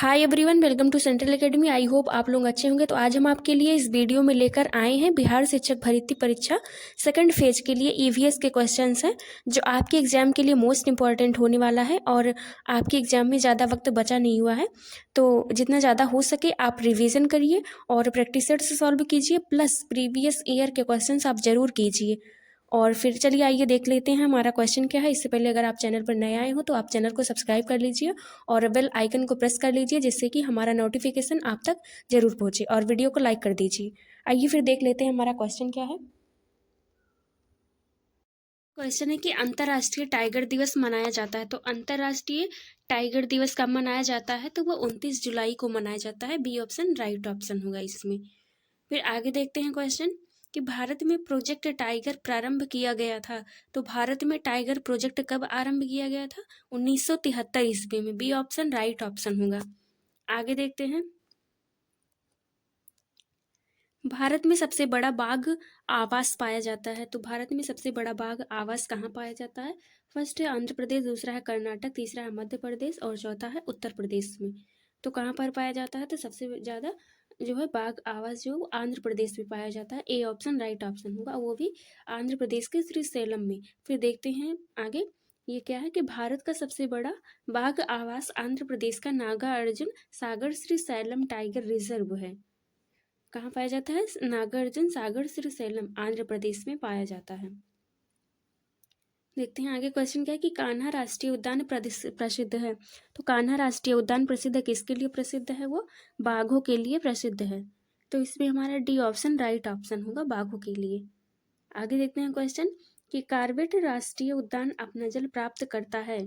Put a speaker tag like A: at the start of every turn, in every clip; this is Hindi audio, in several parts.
A: Hi everyone, welcome to central academy. I hope आप लोग अच्छे होंगे। तो आज हम आपके लिए इस वीडियो में लेकर आए हैं बिहार शिक्षक भर्ती परीक्षा सेकंड फेज के लिए ईवीएस के क्वेश्चंस हैं जो आपके एग्जाम के लिए मोस्ट इंपॉर्टेंट होने वाला है और आपके एग्जाम में ज़्यादा वक्त बचा नहीं हुआ है। तो जितना ज़्यादा हो सके आप रिविज़न करिए और प्रैक्टिस सेट से सॉल्व कीजिए, प्लस प्रीवियस ईयर के क्वेश्चन आप ज़रूर कीजिए। और फिर चलिए आइए देख लेते हैं हमारा क्वेश्चन क्या है। इससे पहले अगर आप चैनल पर नए आए हो तो आप चैनल को सब्सक्राइब कर लीजिए और बेल आइकन को प्रेस कर लीजिए, जिससे कि हमारा नोटिफिकेशन आप तक जरूर पहुंचे, और वीडियो को लाइक कर दीजिए। आइए फिर देख लेते हैं हमारा क्वेश्चन क्या है। क्वेश्चन है कि अंतर्राष्ट्रीय टाइगर दिवस मनाया जाता है। तो अंतर्राष्ट्रीय टाइगर दिवस कब मनाया जाता है? तो वह 29 जुलाई को मनाया जाता है। बी ऑप्शन राइट ऑप्शन होगा इसमें। फिर आगे देखते हैं क्वेश्चन कि भारत में प्रोजेक्ट टाइगर प्रारंभ किया गया था। तो भारत में टाइगर प्रोजेक्ट कब आरंभ किया गया था? 1973 ईस्वी में। बी ऑप्शन राइट ऑप्शन होगा। आगे देखते हैं, भारत में सबसे बड़ा बाघ आवास पाया जाता है। तो भारत में सबसे बड़ा बाघ आवास कहाँ पाया जाता है? फर्स्ट है आंध्र प्रदेश, दूसरा है कर्नाटक, तीसरा है मध्य प्रदेश और चौथा है उत्तर प्रदेश में। तो कहाँ पर पाया जाता है? तो सबसे ज़्यादा जो है बाघ आवास जो आंध्र प्रदेश में पाया जाता है। ए ऑप्शन राइट ऑप्शन होगा, वो भी आंध्र प्रदेश के श्रीशैलम में। फिर देखते हैं आगे, ये क्या है कि भारत का सबसे बड़ा बाघ आवास आंध्र प्रदेश का नागार्जुन सागर श्रीशैलम टाइगर रिजर्व है। कहाँ पाया जाता है? नागार्जुन सागर श्रीशैलम आंध्र प्रदेश में पाया जाता है। देखते हैं आगे क्वेश्चन क्या है कि कान्हा राष्ट्रीय उद्यान प्रसिद्ध है। तो कान्हा राष्ट्रीय उद्यान प्रसिद्ध है, किसके लिए प्रसिद्ध है? वो बाघों के लिए प्रसिद्ध है। तो इसमें हमारा डी ऑप्शन राइट ऑप्शन होगा, बाघों के लिए। आगे देखते हैं क्वेश्चन कि कार्बेट राष्ट्रीय उद्यान अपना जल प्राप्त करता है।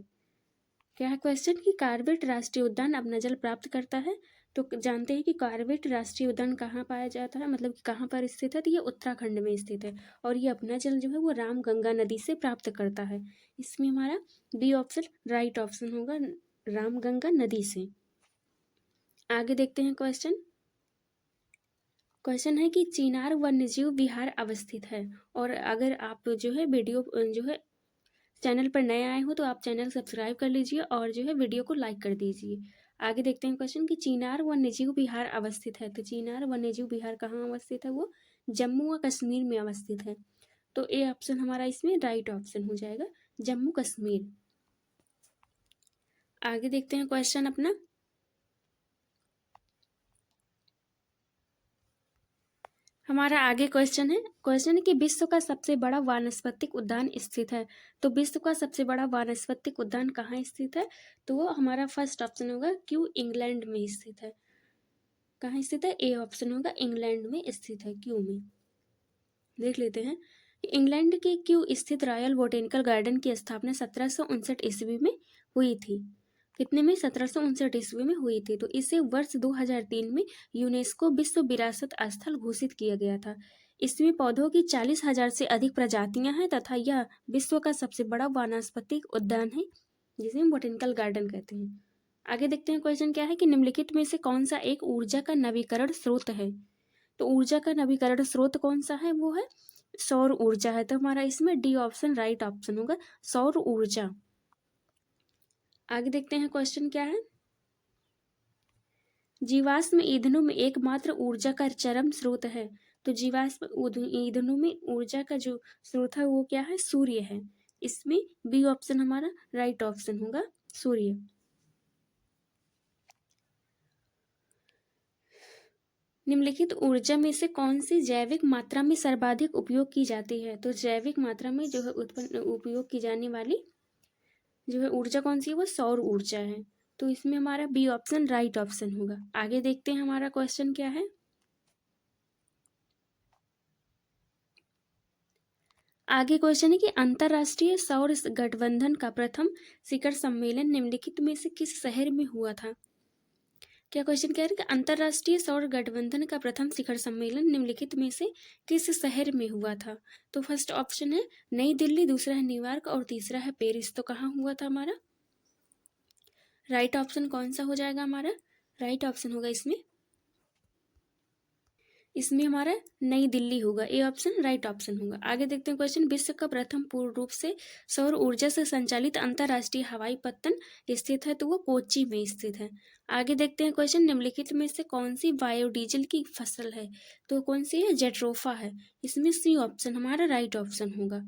A: क्या है क्वेश्चन कि कार्बेट राष्ट्रीय उद्यान अपना जल प्राप्त करता है। तो जानते हैं कि कार्बेट राष्ट्रीय उद्यान कहाँ पाया जाता है, मतलब कि कहाँ पर स्थित है? तो ये उत्तराखंड में स्थित है और ये अपना जल जो है वो राम गंगा नदी से प्राप्त करता है। इसमें हमारा बी ऑप्शन राइट ऑप्शन होगा, राम गंगा नदी से। आगे देखते हैं क्वेश्चन। क्वेश्चन है कि चिनार वन्यजीव विहार अवस्थित है। और अगर आप जो है वीडियो जो है चैनल पर नए आए हो तो आप चैनल सब्सक्राइब कर लीजिए और जो है वीडियो को लाइक कर दीजिए। आगे देखते हैं क्वेश्चन कि चिनार वन्यजीव विहार अवस्थित है। तो चिनार वन्यजीव विहार कहाँ अवस्थित है? वो जम्मू व कश्मीर में अवस्थित है। तो ए ऑप्शन हमारा इसमें राइट ऑप्शन हो जाएगा, जम्मू कश्मीर। आगे देखते हैं क्वेश्चन अपना। हमारा आगे क्वेश्चन है कि विश्व का सबसे बड़ा वानस्पतिक उद्यान स्थित है। तो विश्व का सबसे बड़ा वानस्पतिक उद्यान कहाँ स्थित है? तो वो हमारा फर्स्ट ऑप्शन होगा, क्यू इंग्लैंड में स्थित है। कहाँ स्थित है? ए ऑप्शन होगा, इंग्लैंड में स्थित है, क्यू में। देख लेते हैं कि इंग्लैंड के क्यू स्थित रॉयल बोटेनिकल गार्डन की स्थापना 1759 ईस्वी में हुई थी। कितने में? 1759 ईस्वी में हुई थी। तो इसे वर्ष 2003 में यूनेस्को विश्व विरासत स्थल घोषित किया गया था। इसमें पौधों की 40,000 से अधिक प्रजातियां हैं तथा यह विश्व का सबसे बड़ा वानस्पतिक उद्यान है, जिसे हम बोटेनिकल गार्डन कहते हैं। आगे देखते हैं क्वेश्चन क्या है कि निम्नलिखित में से कौन सा एक ऊर्जा का नवीकरण स्रोत है। तो ऊर्जा का नवीकरण स्रोत कौन सा है? वो है सौर ऊर्जा है। तो हमारा इसमें डी ऑप्शन राइट ऑप्शन होगा, सौर ऊर्जा। आगे देखते हैं क्वेश्चन क्या है। जीवाश्म ईंधनों में एकमात्र ऊर्जा का चरम स्रोत है। तो जीवाश्म ईंधनों में ऊर्जा का जो स्रोत है वो क्या है? सूर्य है। इसमें बी ऑप्शन हमारा राइट ऑप्शन होगा, सूर्य। निम्नलिखित ऊर्जा में से कौन सी जैविक मात्रा में सर्वाधिक उपयोग की जाती है? तो जैविक मात्रा में जो है उत्पन्न उपयोग की जाने वाली जो है ऊर्जा कौन सी है? वो सौर ऊर्जा है। तो इसमें हमारा बी ऑप्शन राइट ऑप्शन होगा। आगे देखते हैं हमारा क्वेश्चन क्या है। आगे क्वेश्चन है कि अंतरराष्ट्रीय सौर गठबंधन का प्रथम शिखर सम्मेलन निम्नलिखित में से किस शहर में हुआ था? क्या क्वेश्चन कह रहे हैं कि अंतरराष्ट्रीय सौर गठबंधन का प्रथम शिखर सम्मेलन निम्नलिखित में से किस शहर में हुआ था? तो फर्स्ट ऑप्शन है नई दिल्ली, दूसरा है न्यूयॉर्क और तीसरा है पेरिस। तो कहाँ हुआ था हमारा? राइट ऑप्शन कौन सा हो जाएगा हमारा? राइट ऑप्शन होगा इसमें इसमें हमारा नई दिल्ली होगा, ए ऑप्शन राइट ऑप्शन होगा। आगे देखते हैं क्वेश्चन, विश्व का प्रथम पूर्ण रूप से सौर ऊर्जा से संचालित अंतरराष्ट्रीय हवाई पत्तन स्थित है, तो वो कोच्चि में स्थित है। आगे देखते हैं क्वेश्चन, निम्नलिखित में से कौन सी बायोडीजल की फसल है, तो कौन सी है, जेट्रोफा है। इसमें सी ऑप्शन हमारा राइट ऑप्शन होगा।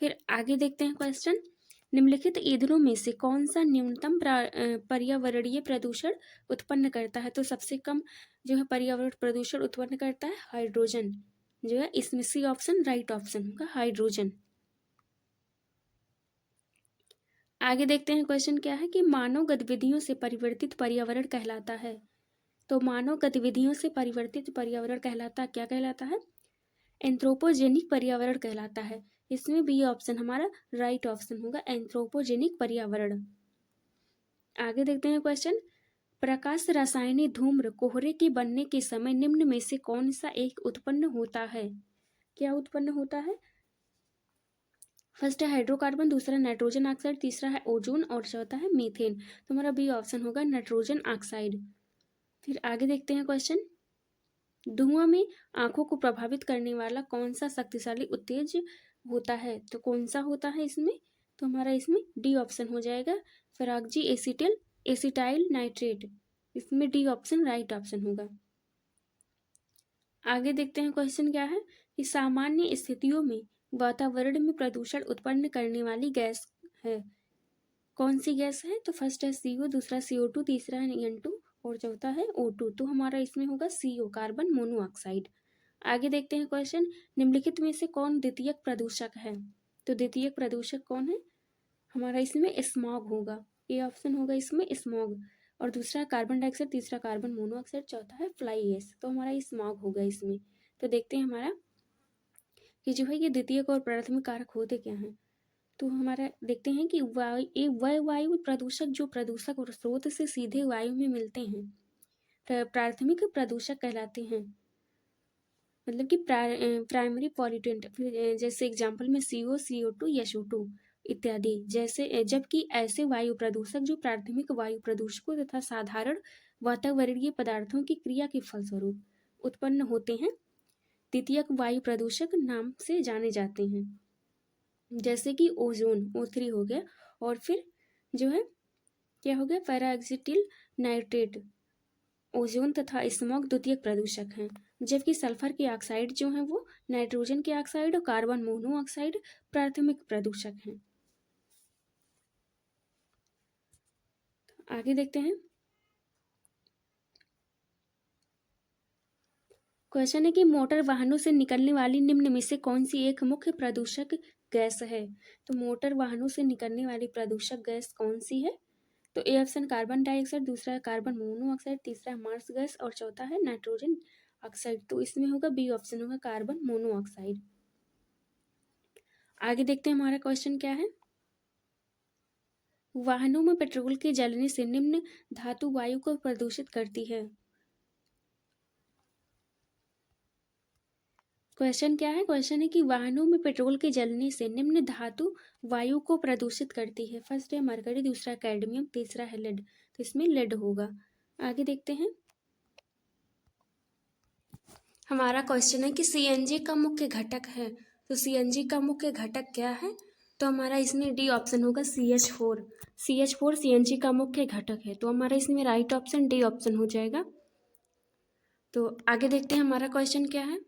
A: फिर आगे देखते हैं क्वेश्चन, निम्नलिखित ईंधनों में से कौन सा न्यूनतम पर्यावरणीय प्रदूषण उत्पन्न करता है, तो सबसे कम जो है पर्यावरण प्रदूषण उत्पन्न करता है हाइड्रोजन, जो है इसमें सी ऑप्शन राइट ऑप्शन होगा, हाइड्रोजन। आगे देखते हैं क्वेश्चन क्या है कि मानव गतिविधियों से परिवर्तित पर्यावरण कहलाता है, तो मानव गतिविधियों से परिवर्तित पर्यावरण कहलाता क्या कहलाता है, एंथ्रोपोजेनिक पर्यावरण कहलाता है। इसमें बी ऑप्शन हमारा राइट ऑप्शन होगा, एंथ्रोपोजेनिक पर्यावरण। आगे देखते हैं क्वेश्चन, प्रकाश रासायनिक धूम्र कोहरे के बनने के समय निम्न में से कौन सा एक उत्पन्न होता है, क्या उत्पन्न होता है, फर्स्ट है हाइड्रोकार्बन, दूसरा नाइट्रोजन ऑक्साइड, तीसरा है ओजोन और चौथा है मीथेन। तो हमारा बी ऑप्शन होगा नाइट्रोजन ऑक्साइड। फिर आगे देखते हैं क्वेश्चन, धुआं में आंखों को प्रभावित करने वाला कौन सा शक्तिशाली उत्तेज होता है, तो कौन सा होता है इसमें, तो हमारा इसमें डी ऑप्शन हो जाएगा, फेराक्जी एसिटाइल नाइट्रेट। इसमें डी ऑप्शन राइट ऑप्शन होगा। आगे देखते हैं क्वेश्चन क्या है कि सामान्य स्थितियों में वातावरण में प्रदूषण उत्पन्न करने वाली गैस है, कौन सी गैस है, तो फर्स्ट है CO, दूसरा CO2, तीसरा है N2 और चौथा है O2। तो हमारा इसमें होगा CO, कार्बन मोनोऑक्साइड। आगे देखते हैं क्वेश्चन, निम्नलिखित में से कौन द्वितीयक प्रदूषक है, तो द्वितीयक प्रदूषक कौन है, हमारा इसमें स्मॉग होगा, ए ऑप्शन होगा इसमें स्मॉग, और दूसरा कार्बन डाइऑक्साइड, तीसरा कार्बन मोनोऑक्साइड, चौथा है फ्लाई एश। तो हमारा स्मॉग होगा इसमें। तो देखते हैं हमारा कि जो है ये द्वितीयक और प्राथमिक कारक होते क्या हैं, तो हमारा देखते हैं कि वह वायु प्रदूषक जो प्रदूषक और स्रोत से सीधे वायु में मिलते हैं प्राथमिक प्रदूषक कहलाते हैं, मतलब कि प्राइमरी पॉल्यूटेंट। जैसे एग्जांपल में CO, CO2, SO2 इत्यादि। जैसे जबकि ऐसे वायु प्रदूषक जो प्राथमिक वायु प्रदूषकों तथा साधारण वातावरणीय पदार्थों की क्रिया के फलस्वरूप उत्पन्न होते हैं द्वितीयक वायु प्रदूषक नाम से जाने जाते हैं। जैसे कि ओजोन O3 हो गया, और फिर जो है क्या हो गया, पैराऑक्सीटाइल नाइट्रेट। ओजोन तथा स्मॉग द्वितीयक प्रदूषक हैं, जबकि सल्फर के ऑक्साइड जो हैं वो नाइट्रोजन के ऑक्साइड और कार्बन मोनोऑक्साइड प्राथमिक प्रदूषक हैं। आगे देखते हैं क्वेश्चन है कि मोटर वाहनों से निकलने वाली निम्न में से कौन सी एक मुख्य प्रदूषक गैस है, तो मोटर वाहनों से निकलने वाली प्रदूषक गैस कौन सी है, तो ए ऑप्शन कार्बन डाइऑक्साइड, दूसरा है कार्बन मोनोऑक्साइड, तीसरा है मार्स गैस और चौथा है नाइट्रोजन ऑक्साइड। तो इसमें होगा बी ऑप्शन होगा कार्बन मोनोऑक्साइड। आगे देखते हैं हमारा क्वेश्चन क्या है, वाहनों में पेट्रोल के जलने से निम्न धातु वायु को प्रदूषित करती है। क्वेश्चन क्या है, क्वेश्चन है कि वाहनों में पेट्रोल के जलने से निम्न धातु वायु को प्रदूषित करती है। फर्स्ट है मरकरी, दूसरा कैडमियम, तीसरा है लेड। तो इसमें लेड होगा। आगे देखते हैं हमारा क्वेश्चन है कि CNG का मुख्य घटक है, तो CNG का मुख्य घटक क्या है, तो हमारा इसमें डी ऑप्शन होगा CH4। CH4 CNG का मुख्य घटक है, तो हमारा इसमें राइट ऑप्शन डी ऑप्शन हो जाएगा। तो आगे देखते हैं हमारा क्वेश्चन क्या है,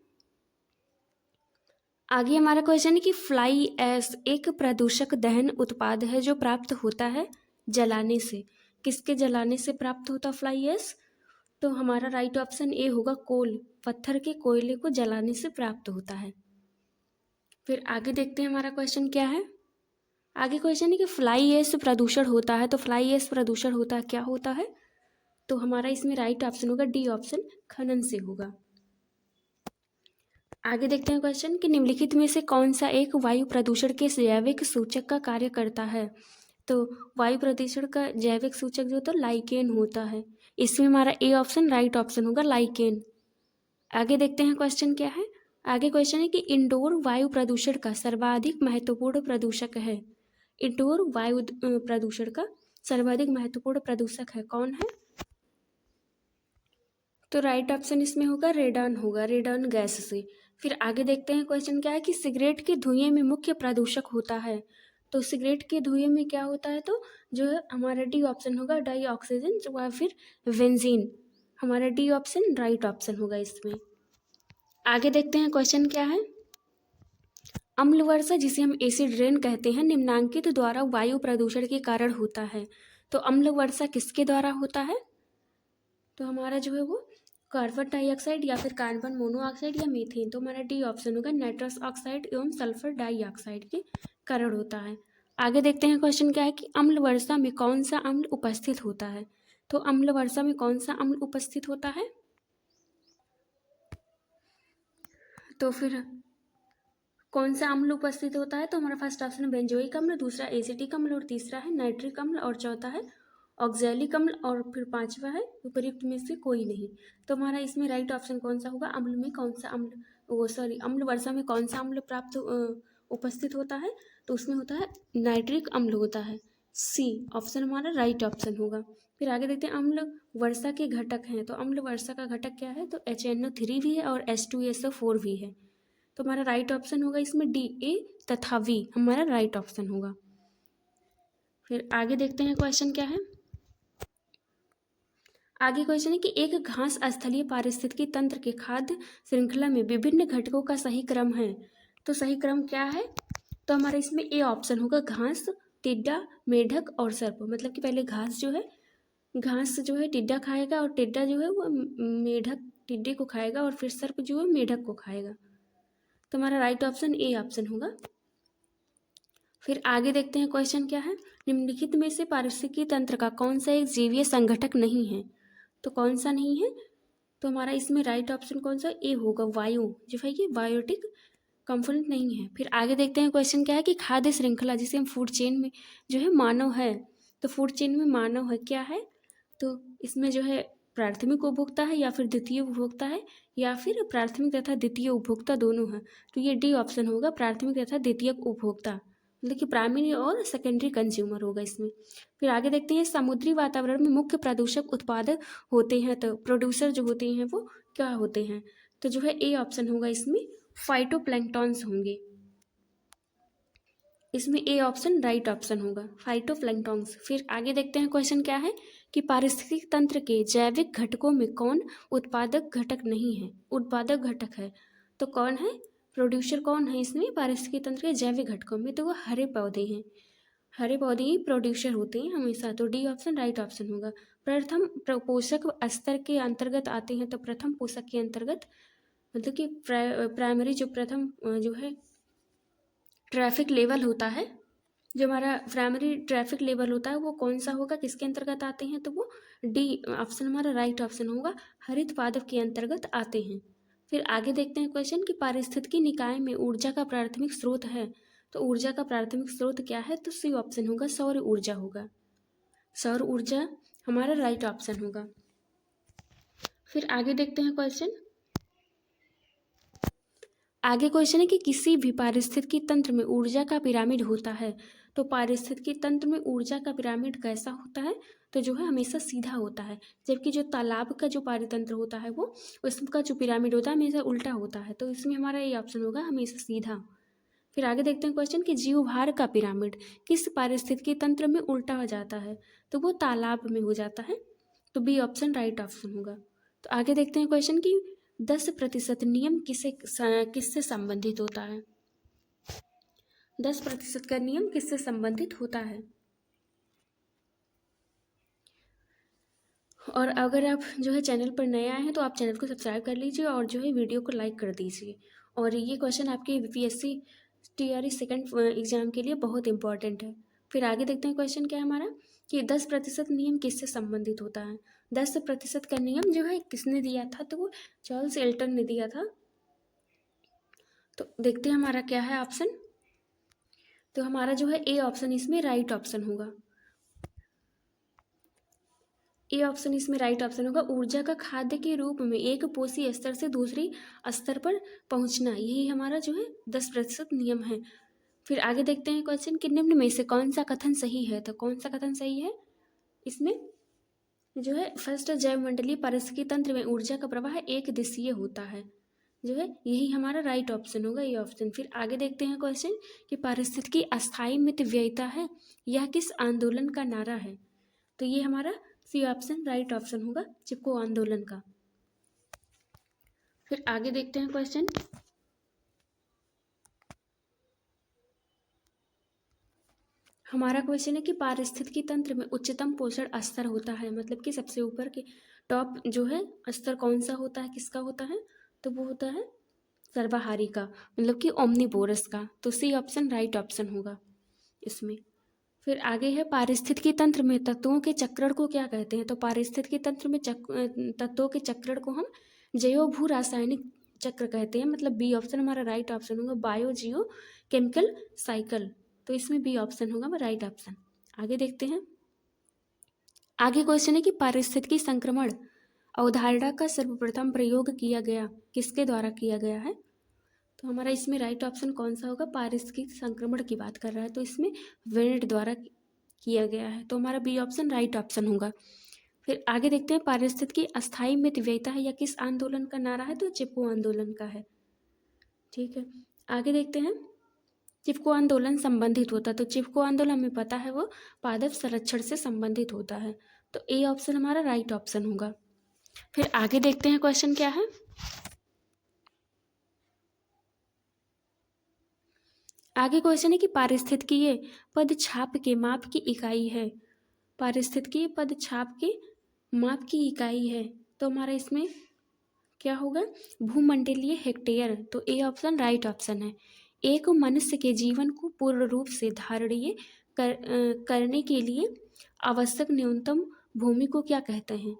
A: आगे हमारा क्वेश्चन है कि फ्लाई ऐश एक प्रदूषक दहन उत्पाद है जो प्राप्त होता है जलाने से। किसके जलाने से प्राप्त होता फ्लाई ऐश, तो हमारा राइट ऑप्शन ए होगा कोल, पत्थर के कोयले को जलाने से प्राप्त होता है। फिर आगे देखते हैं हमारा क्वेश्चन क्या है, आगे क्वेश्चन है कि फ्लाई ऐश प्रदूषण होता है, तो फ्लाई ऐश प्रदूषण होता है क्या होता है, तो हमारा इसमें राइट ऑप्शन होगा डी ऑप्शन, खनन से होगा। आगे देखते हैं क्वेश्चन कि निम्नलिखित में से कौन सा एक वायु प्रदूषण के जैविक सूचक का कार्य करता है, तो वायु प्रदूषण का जैविक सूचक जो होता है लाइकेन होता है। इसमें हमारा ए ऑप्शन राइट ऑप्शन होगा लाइकेन। आगे देखते हैं क्वेश्चन क्या है, आगे क्वेश्चन है कि इंडोर वायु प्रदूषण का सर्वाधिक महत्वपूर्ण प्रदूषक है। इंडोर वायु प्रदूषण का सर्वाधिक महत्वपूर्ण प्रदूषक है कौन है, तो राइट ऑप्शन इसमें होगा रेडॉन होगा, रेडॉन गैस से। फिर आगे देखते हैं क्वेश्चन क्या है कि सिगरेट के धुएं में मुख्य प्रदूषक होता है। तो सिगरेट के धुएं में क्या होता है, तो जो है हमारा डी ऑप्शन होगा डाई ऑक्सीजन या फिर बेंजीन। हमारा डी ऑप्शन राइट ऑप्शन होगा इसमें। आगे देखते हैं क्वेश्चन क्या है। अम्ल वर्षा जिसे हम एसिड रेन कहते हैं निम्नांकित द्वारा वायु प्रदूषण के कारण होता है। तो अम्ल वर्षा किसके द्वारा होता है, तो हमारा जो है वो कार्बन डाइऑक्साइड या फिर कार्बन मोनोऑक्साइड या मीथेन। तो हमारा डी ऑप्शन होगा नाइट्रस ऑक्साइड एवं सल्फर डाइऑक्साइड के कारण होता है। आगे देखते हैं क्वेश्चन क्या है कि अम्ल वर्षा में कौन सा अम्ल उपस्थित होता है। तो अम्ल वर्षा में कौन सा अम्ल उपस्थित होता है, तो फिर कौन सा अम्ल उपस्थित होता है, तो हमारा फर्स्ट ऑप्शन है बेंजोइक अम्ल, दूसरा एसिटिक अम्ल और तीसरा है नाइट्रिक अम्ल और चौथा है ऑक्जेलिक अम्ल और फिर पांचवा है उपयुक्त में से कोई नहीं। तो हमारा इसमें राइट ऑप्शन कौन सा होगा, अम्ल में कौन सा अम्ल, वो सॉरी अम्ल वर्षा में कौन सा अम्ल प्राप्त उपस्थित होता है, तो उसमें होता है नाइट्रिक अम्ल होता है। सी ऑप्शन हमारा राइट ऑप्शन होगा। फिर आगे देखते हैं अम्ल वर्षा के घटक हैं। तो अम्ल वर्षा का घटक क्या है, तो HNO3 भी है और H2SO4 भी है। तो हमारा राइट ऑप्शन होगा इसमें डी ए तथा वी हमारा राइट ऑप्शन होगा। फिर आगे देखते हैं क्वेश्चन क्या है। आगे क्वेश्चन है कि एक घास स्थलीय पारिस्थितिकी तंत्र के खाद्य श्रृंखला में विभिन्न घटकों का सही क्रम है। तो सही क्रम क्या है, तो हमारा इसमें ए ऑप्शन होगा घास, टिड्डा, मेढक और सर्प। मतलब कि पहले घास जो है टिड्डा खाएगा और टिड्डा जो है वो मेढक टिड्डे को खाएगा और फिर सर्प जो है मेढक को खाएगा। तो हमारा राइट ऑप्शन ए ऑप्शन होगा। फिर आगे देखते हैं क्वेश्चन क्या है। निम्नलिखित में से पारिस्थितिकी तंत्र का कौन सा एक जीवीय संगठक नहीं है, तो कौन सा नहीं है, तो हमारा इसमें राइट ऑप्शन कौन सा ए होगा वायु, जो है ये बायोटिक कंपोनेंट नहीं है। फिर आगे देखते हैं क्वेश्चन क्या है कि खाद्य श्रृंखला जिसे हम फूड चेन में जो है मानव है, तो फूड चेन में मानव है क्या है, तो इसमें जो है प्राथमिक उपभोक्ता है या फिर द्वितीय उपभोक्ता है या फिर प्राथमिक तथा द्वितीय उपभोक्ता दोनों है। तो ये डी ऑप्शन होगा प्राथमिक तथा द्वितीय उपभोक्ता, मतलब कि प्राइमरी और सेकेंडरी कंज्यूमर होगा इसमें। फिर आगे देखते हैं समुद्री वातावरण में मुख्य प्रदूषक उत्पादक होते हैं, तो प्रोड्यूसर जो होते हैं वो क्या होते हैं, तो जो है ए ऑप्शन होगा इसमें फाइटोप्लैंक्टॉन्स होंगे। इसमें ए ऑप्शन राइट ऑप्शन होगा फाइटोप्लैंक्टॉन्स। फिर आगे देखते हैं क्वेश्चन क्या है कि पारिस्थितिक तंत्र के जैविक घटकों में कौन उत्पादक घटक नहीं है, उत्पादक घटक है, तो कौन है, प्रोड्यूसर कौन है इसमें पारिस्थितिक तंत्र के जैविक घटकों में, तो वो हरे पौधे हैं। हरे पौधे ही प्रोड्यूसर होते हैं हमेशा। तो डी ऑप्शन राइट ऑप्शन होगा। प्रथम पोषक स्तर के अंतर्गत आते हैं, तो प्रथम पोषक के अंतर्गत मतलब कि प्राइमरी जो प्रथम जो है ट्रैफिक लेवल होता है, जो हमारा प्राइमरी ट्रैफिक लेवल होता है वो कौन सा होगा, किसके अंतर्गत आते हैं, तो वो डी ऑप्शन हमारा राइट ऑप्शन होगा हरित पादप के अंतर्गत आते हैं। फिर आगे देखते हैं क्वेश्चन कि पारिस्थितिकी निकाय में ऊर्जा का प्राथमिक स्रोत है, तो ऊर्जा का प्राथमिक स्रोत क्या है, तो सी ऑप्शन होगा सौर ऊर्जा होगा, सौर ऊर्जा हमारा राइट ऑप्शन होगा। फिर आगे देखते हैं क्वेश्चन। आगे क्वेश्चन है कि किसी भी पारिस्थितिकी तंत्र में ऊर्जा का पिरामिड होता है, तो पारिस्थितिकी तंत्र में ऊर्जा का पिरामिड कैसा होता है, तो जो है हमेशा सीधा होता है, जबकि जो तालाब का जो पारितंत्र होता है वो उसका जो पिरामिड होता है हमेशा उल्टा होता है। तो इसमें हमारा ये ऑप्शन होगा हमेशा सीधा। फिर आगे देखते हैं क्वेश्चन कि जीवभार का पिरामिड किस पारिस्थितिकी तंत्र में उल्टा हो जाता है, तो वो तालाब में हो जाता है। तो बी ऑप्शन राइट ऑप्शन होगा। तो आगे देखते हैं क्वेश्चन कि 10% नियम किससे संबंधित होता है, 10% का नियम किससे संबंधित होता है। और अगर आप जो है चैनल पर नए आए हैं तो आप चैनल को सब्सक्राइब कर लीजिए और जो है वीडियो को लाइक कर दीजिए। और ये क्वेश्चन आपके BPSC TRE सेकंड एग्जाम के लिए बहुत इंपॉर्टेंट है। फिर आगे देखते हैं क्वेश्चन क्या है हमारा कि 10% नियम किससे संबंधित होता है। 10% का नियम जो है किसने दिया था, तो वो चार्ल्स एल्टन ने दिया था। तो देखते हैं हमारा क्या है ऑप्शन, तो हमारा जो है ए ऑप्शन इसमें राइट ऑप्शन होगा। ए ऑप्शन इसमें राइट ऑप्शन होगा। ऊर्जा का खाद्य के रूप में एक पोषी स्तर से दूसरी स्तर पर पहुंचना, यही हमारा जो है 10% नियम है। फिर आगे देखते हैं क्वेश्चन कि निम्न में से कौन सा कथन सही है, तो कौन सा कथन सही है इसमें, जो है फर्स्ट, जैवमंडलीय पारिस्थितिकी तंत्र में ऊर्जा का प्रवाह एक दिशीय होता है, जो है यही हमारा राइट ऑप्शन होगा, ये ऑप्शन। फिर आगे देखते हैं क्वेश्चन कि पारिस्थितिकी अस्थायी मितव्ययिता है, यह किस आंदोलन का नारा है? तो ये हमारा सी ऑप्शन राइट ऑप्शन होगा, चिपको आंदोलन का। फिर आगे देखते हैं क्वेश्चन, हमारा क्वेश्चन है कि पारिस्थितिकी तंत्र में उच्चतम पोषण स्तर होता है, मतलब कि सबसे ऊपर के टॉप जो है स्तर कौन सा होता है, किसका होता है? तो वो होता है सर्वाहारी का, मतलब कि ओमनीवोरस का। तो सी ऑप्शन राइट ऑप्शन होगा इसमें। फिर आगे है पारिस्थितिकी तंत्र में तत्वों के चक्रण को क्या कहते हैं? तो पारिस्थितिकी तंत्र में तत्वों के चक्रण को हम जैव भू रासायनिक चक्र कहते हैं, मतलब बी ऑप्शन हमारा राइट ऑप्शन होगा, बायो जियो केमिकल साइकिल। तो इसमें बी ऑप्शन होगा राइट ऑप्शन। आगे देखते हैं, आगे क्वेश्चन है कि पारिस्थितिकी संक्रमण अवधारणा का सर्वप्रथम प्रयोग किया गया किसके द्वारा किया गया है? तो हमारा इसमें राइट ऑप्शन कौन सा होगा? पारिस्थितिकी संक्रमण की बात कर रहा है, तो इसमें वेनेट द्वारा किया गया है, तो हमारा बी ऑप्शन राइट ऑप्शन होगा। फिर आगे देखते हैं, पारिस्थितिकी अस्थायी मितव्ययिता है या किस आंदोलन का नारा है? तो चिपको आंदोलन का है। ठीक है, आगे देखते हैं, चिपको आंदोलन संबंधित होता है, तो चिपको आंदोलन हमें पता है वो पादप संरक्षण से संबंधित होता है, तो ए ऑप्शन हमारा राइट ऑप्शन होगा। फिर आगे देखते हैं क्वेश्चन क्या है, आगे क्वेश्चन है कि पारिस्थितिकीय पद छाप के माप की इकाई है, पारिस्थितिकीय पद छाप के माप की इकाई है, तो हमारा इसमें क्या होगा? भूमंडलीय हेक्टेयर, तो ए ऑप्शन राइट ऑप्शन है। एक मनुष्य के जीवन को पूर्ण रूप से धारणीय करने के लिए आवश्यक न्यूनतम भूमि को क्या कहते हैं?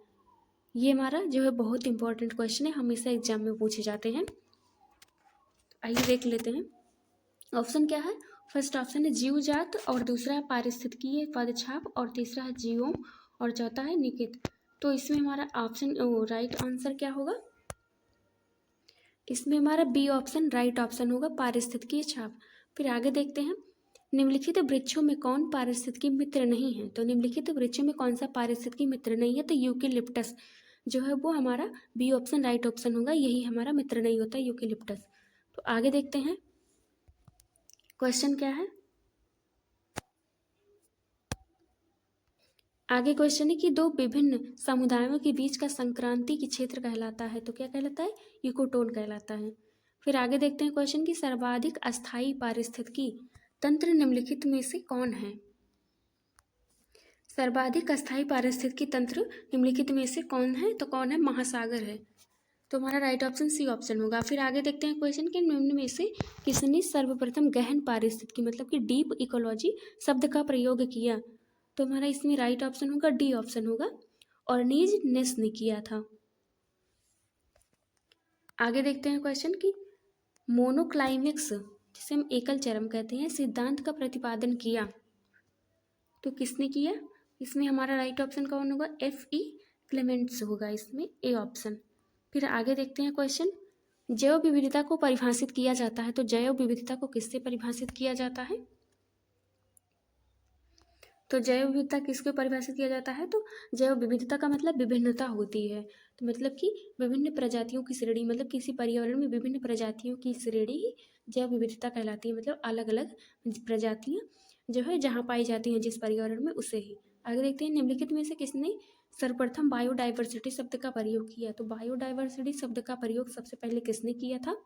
A: ये हमारा जो है बहुत इंपॉर्टेंट क्वेश्चन है, हमेशा एग्जाम में पूछे जाते हैं। आइए देख लेते हैं, ऑप्शन क्या है? फर्स्ट ऑप्शन है जीवजात, और दूसरा है पारिस्थितिकीय पदछाप, और तीसरा है जीवोम, और चौथा है निकित। तो इसमें हमारा ऑप्शन राइट आंसर क्या होगा? इसमें हमारा बी ऑप्शन राइट ऑप्शन होगा, पारिस्थितिकीय छाप। फिर आगे देखते हैं, निम्नलिखित वृक्षों में कौन पारिस्थितिकी मित्र नहीं है? तो निम्नलिखित वृक्षों में कौन सा पारिस्थितिकी मित्र नहीं है? तो यूकेलिप्टस जो है वो हमारा बी ऑप्शन राइट ऑप्शन होगा, यही हमारा मित्र नहीं होता यूकेलिप्टस। तो आगे देखते हैं, क्वेश्चन क्या है, आगे क्वेश्चन है कि दो विभिन्न समुदायों के बीच का संक्रांति की क्षेत्र कहलाता है, तो क्या कहलाता है? इकोटोन कहलाता है। फिर आगे देखते हैं क्वेश्चन की सर्वाधिक अस्थायी पारिस्थितिकी तंत्र निम्नलिखित में से कौन है? सर्वाधिक अस्थायी पारिस्थितिकी तंत्र निम्नलिखित में से कौन है? तो कौन है? महासागर है, तो हमारा राइट ऑप्शन सी ऑप्शन होगा। फिर आगे देखते हैं क्वेश्चन के निम्न में से किसने सर्वप्रथम गहन पारिस्थितिकी मतलब कि डीप इकोलॉजी शब्द का प्रयोग किया? तो हमारा इसमें राइट ऑप्शन होगा, डी ऑप्शन होगा, ऑर्नीज नेस ने किया था। आगे देखते हैं क्वेश्चन की मोनोक्लाइमेक्स जिसे हम एकल चरम कहते हैं सिद्धांत का प्रतिपादन किया, तो किसने किया? इसमें हमारा राइट ऑप्शन कौन होगा? एफ ई क्लेमेंट्स होगा, इसमें ए ऑप्शन। फिर आगे देखते हैं क्वेश्चन, जैव विविधता को परिभाषित किया जाता है, तो जैव विविधता को किससे परिभाषित किया जाता है? तो जैव विविधता किसको परिभाषित किया जाता है? तो जैव विविधता का मतलब विभिन्नता होती है, तो मतलब कि विभिन्न प्रजातियों की श्रेणी, मतलब किसी पर्यावरण में विभिन्न प्रजातियों की श्रेणी ही जैव विविधता कहलाती है, मतलब अलग अलग प्रजातियां जो है जहाँ पाई जाती हैं जिस पर्यावरण में, उसे ही। आगे देखते हैं, निम्नलिखित में से किसने सर्वप्रथम बायोडाइवर्सिटी शब्द का प्रयोग किया? तो बायोडाइवर्सिटी शब्द का प्रयोग सबसे पहले किसने किया था?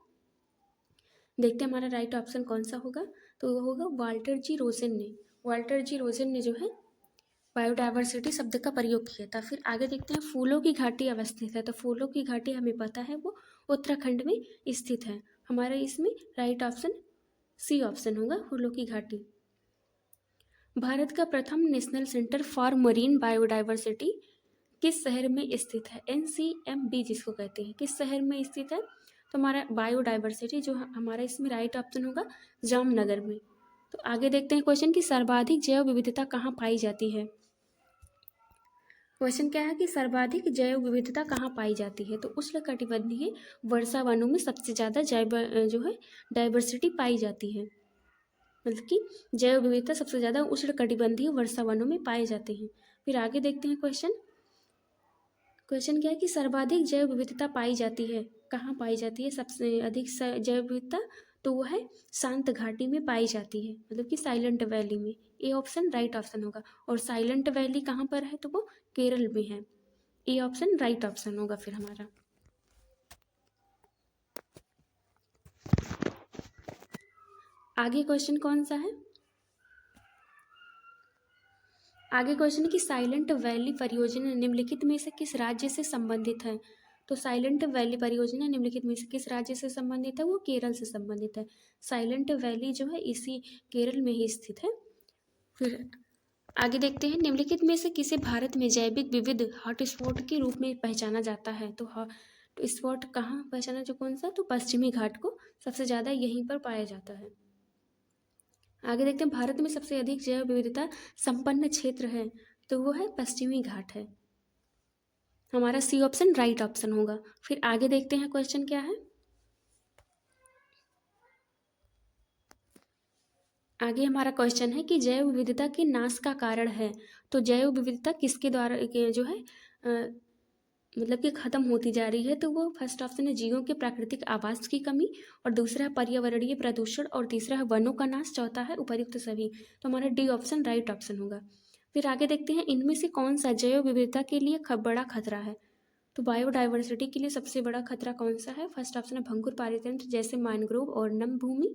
A: देखते हैं हमारा राइट ऑप्शन कौन सा होगा, तो वो होगा वाल्टर जी रोसेन ने। वाल्टर जी रोसेन ने जो है बायोडाइवर्सिटी शब्द का प्रयोग किया था। फिर आगे देखते हैं, फूलों की घाटी अवस्थित है, तो फूलों की घाटी हमें पता है वो उत्तराखंड में स्थित है, हमारे इसमें राइट ऑप्शन सी ऑप्शन होगा, फूलों की घाटी। भारत का प्रथम national centre for marine biodiversity किस शहर में स्थित है? NCMB जिसको कहते हैं, किस शहर में स्थित है? तो हमारा बायोडाइवर्सिटी जो हमारा इसमें राइट ऑप्शन होगा, जामनगर में। तो आगे देखते हैं क्वेश्चन की सर्वाधिक जैव विविधता कहाँ पाई जाती है? क्वेश्चन क्या है कि सर्वाधिक जैव विविधता कहाँ पाई जाती है? तो उष्णकटिबंधीय वर्षा वनों में सबसे ज़्यादा जैव जो है डाइवर्सिटी पाई जाती है, मतलब कि जैव विविधता सबसे ज़्यादा उष्णकटिबंधीय वर्षा वनों में पाए जाते हैं। फिर आगे देखते हैं क्वेश्चन, क्वेश्चन क्या है कि सर्वाधिक जैव विविधता पाई जाती है, कहाँ पाई जाती है सबसे अधिक जैव विविधता? तो वो है शांत घाटी में पाई जाती है, मतलब कि साइलेंट वैली में। ए ऑप्शन राइट ऑप्शन होगा। और साइलेंट वैली कहाँ पर है? तो वो केरल में है। ए ऑप्शन राइट ऑप्शन होगा फिर हमारा। आगे क्वेश्चन कौन सा है? आगे क्वेश्चन है कि साइलेंट वैली परियोजना निम्नलिखित में से किस राज्य से संबंधित है? तो साइलेंट वैली परियोजना निम्नलिखित में से किस राज्य से संबंधित है? वो केरल से संबंधित है। साइलेंट वैली जो है इसी केरल में ही स्थित है। फिर आगे देखते हैं, निम्नलिखित में से किसे भारत में जैविक विविध हॉटस्पॉट के रूप में पहचाना जाता है? तो स्पॉट कहाँ पहचाना, जो कौन सा? तो पश्चिमी घाट को सबसे ज़्यादा यहीं पर पाया जाता है। आगे देखते हैं, भारत में सबसे अधिक जैव विविधता संपन्न क्षेत्र है, तो वो है पश्चिमी घाट है। हमारा सी ऑप्शन राइट ऑप्शन होगा। फिर आगे देखते हैं क्वेश्चन क्या है। आगे हमारा क्वेश्चन है कि जैव विविधता के नाश का कारण है। तो जैव विविधता किसके द्वारा जो है मतलब कि खत्म होती जा रही है? तो वो फर्स्ट ऑप्शन है जीवों के प्राकृतिक आवास की कमी, और दूसरा है पर्यावरणीय प्रदूषण, और तीसरा है वनों का नाश, चौथा है उपर्युक्त सभी। तो हमारा डी ऑप्शन राइट ऑप्शन होगा। फिर आगे देखते हैं, इनमें से कौन सा जैव विविधता के लिए बड़ा खतरा है? तो बायोडाइवर्सिटी के लिए सबसे बड़ा खतरा कौन सा है? फर्स्ट ऑप्शन है भंगुर पारितंत्र जैसे मैनग्रोव और नम भूमि,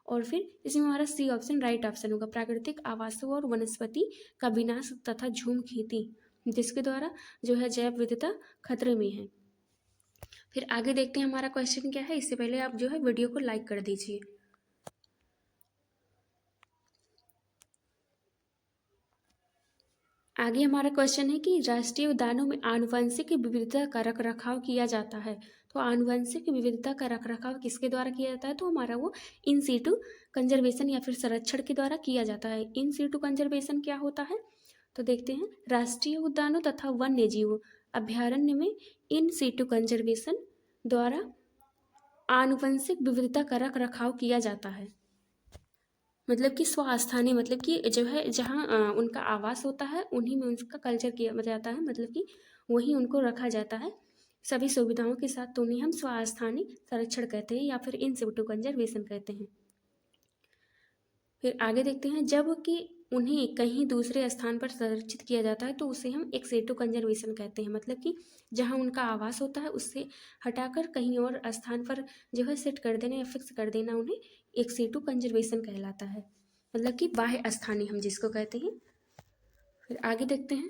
A: और फिर इसमें हमारा सी ऑप्शन राइट ऑप्शन होगा, प्राकृतिक आवासों और वनस्पति का विनाश तथा झूम खेती, जिसके द्वारा जो है जैव विविधता खतरे में है। फिर आगे देखते हैं हमारा क्वेश्चन क्या है। इससे पहले आप जो है वीडियो को लाइक कर दीजिए। आगे हमारा क्वेश्चन है कि राष्ट्रीय उद्यानों में आनुवंशिक विविधता का रख रखाव किया जाता है। तो आनुवंशिक विविधता का रख रखाव किसके द्वारा किया जाता है? तो हमारा वो इन सीटू कंजर्वेशन या फिर संरक्षण के द्वारा किया जाता है। इन सीटू कंजर्वेशन क्या होता है? तो देखते हैं, राष्ट्रीय उद्यानों तथा वन्य जीव अभ्यारण्य में इन सीटू कंजर्वेशन द्वारा आनुवंशिक विविधता का रख रखाव किया जाता है। मतलब कि स्वस्थानीय, मतलब कि जो है जहाँ उनका आवास होता है उन्हीं में उनका कल्चर किया जाता है, मतलब कि वहीं उनको रखा जाता है सभी सुविधाओं के साथ। तो उन्हें हम स्वस्थानीय संरक्षण कहते हैं या फिर इन सिटू कंजर्वेशन कहते हैं। फिर आगे देखते हैं, जब कि उन्हें कहीं दूसरे स्थान पर संरक्षित किया जाता है तो उसे हम एक सेटू कंजर्वेशन कहते हैं। मतलब कि जहाँ उनका आवास होता है उससे हटाकर कहीं और स्थान पर जो है सेट कर देना या फिक्स कर देना, उन्हें एक सेटू कंजर्वेशन कहलाता है। मतलब कि बाह्य स्थानीय हम जिसको कहते हैं। फिर आगे देखते हैं,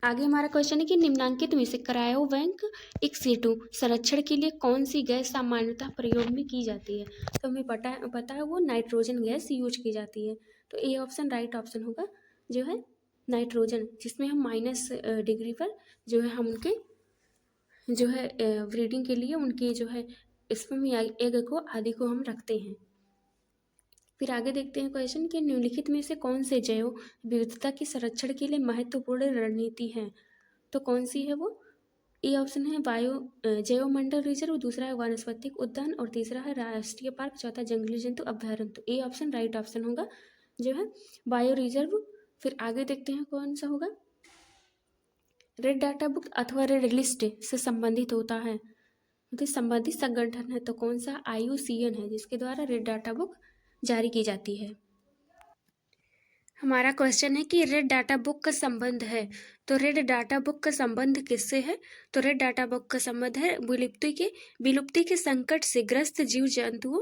A: आगे हमारा क्वेश्चन है कि निम्नांकित में से क्रायो बैंक एक सेटू संरक्षण के लिए कौन सी गैस सामान्यतः प्रयोग में की जाती है? तो हमें पता है वो नाइट्रोजन गैस यूज की जाती है। तो ए ऑप्शन राइट ऑप्शन होगा, जो है नाइट्रोजन, जिसमें हम -डिग्री पर जो है हम उनके जो है ब्रीडिंग के लिए उनके जो है स्पर्म या एग को आदि को हम रखते हैं। फिर आगे देखते हैं क्वेश्चन के निम्नलिखित में से कौन से जैव विविधता के संरक्षण के लिए महत्वपूर्ण रणनीति है? तो कौन सी है वो? ए ऑप्शन है जैवमंडल रिजर्व, दूसरा है वानस्पतिक उद्यान, और तीसरा है राष्ट्रीय पार्क, चौथा जंगली जंतु अभ्यारण्य। तो ए ऑप्शन राइट ऑप्शन होगा, जो है बायो रिजर्व। फिर आगे देखते हैं कौन सा होगा। रेड डाटा बुक अथवा रेड लिस्ट से संबंधित होता है, तो संबंधित संगठन है, तो कौन सा? IUCN है, जिसके द्वारा रेड डाटा बुक जारी की जाती है। हमारा क्वेश्चन है कि रेड डाटा बुक का संबंध है, तो रेड डाटा बुक का संबंध किससे है? तो रेड डाटा बुक का संबंध है विलुप्ति के संकट से ग्रस्त जीव जंतुओं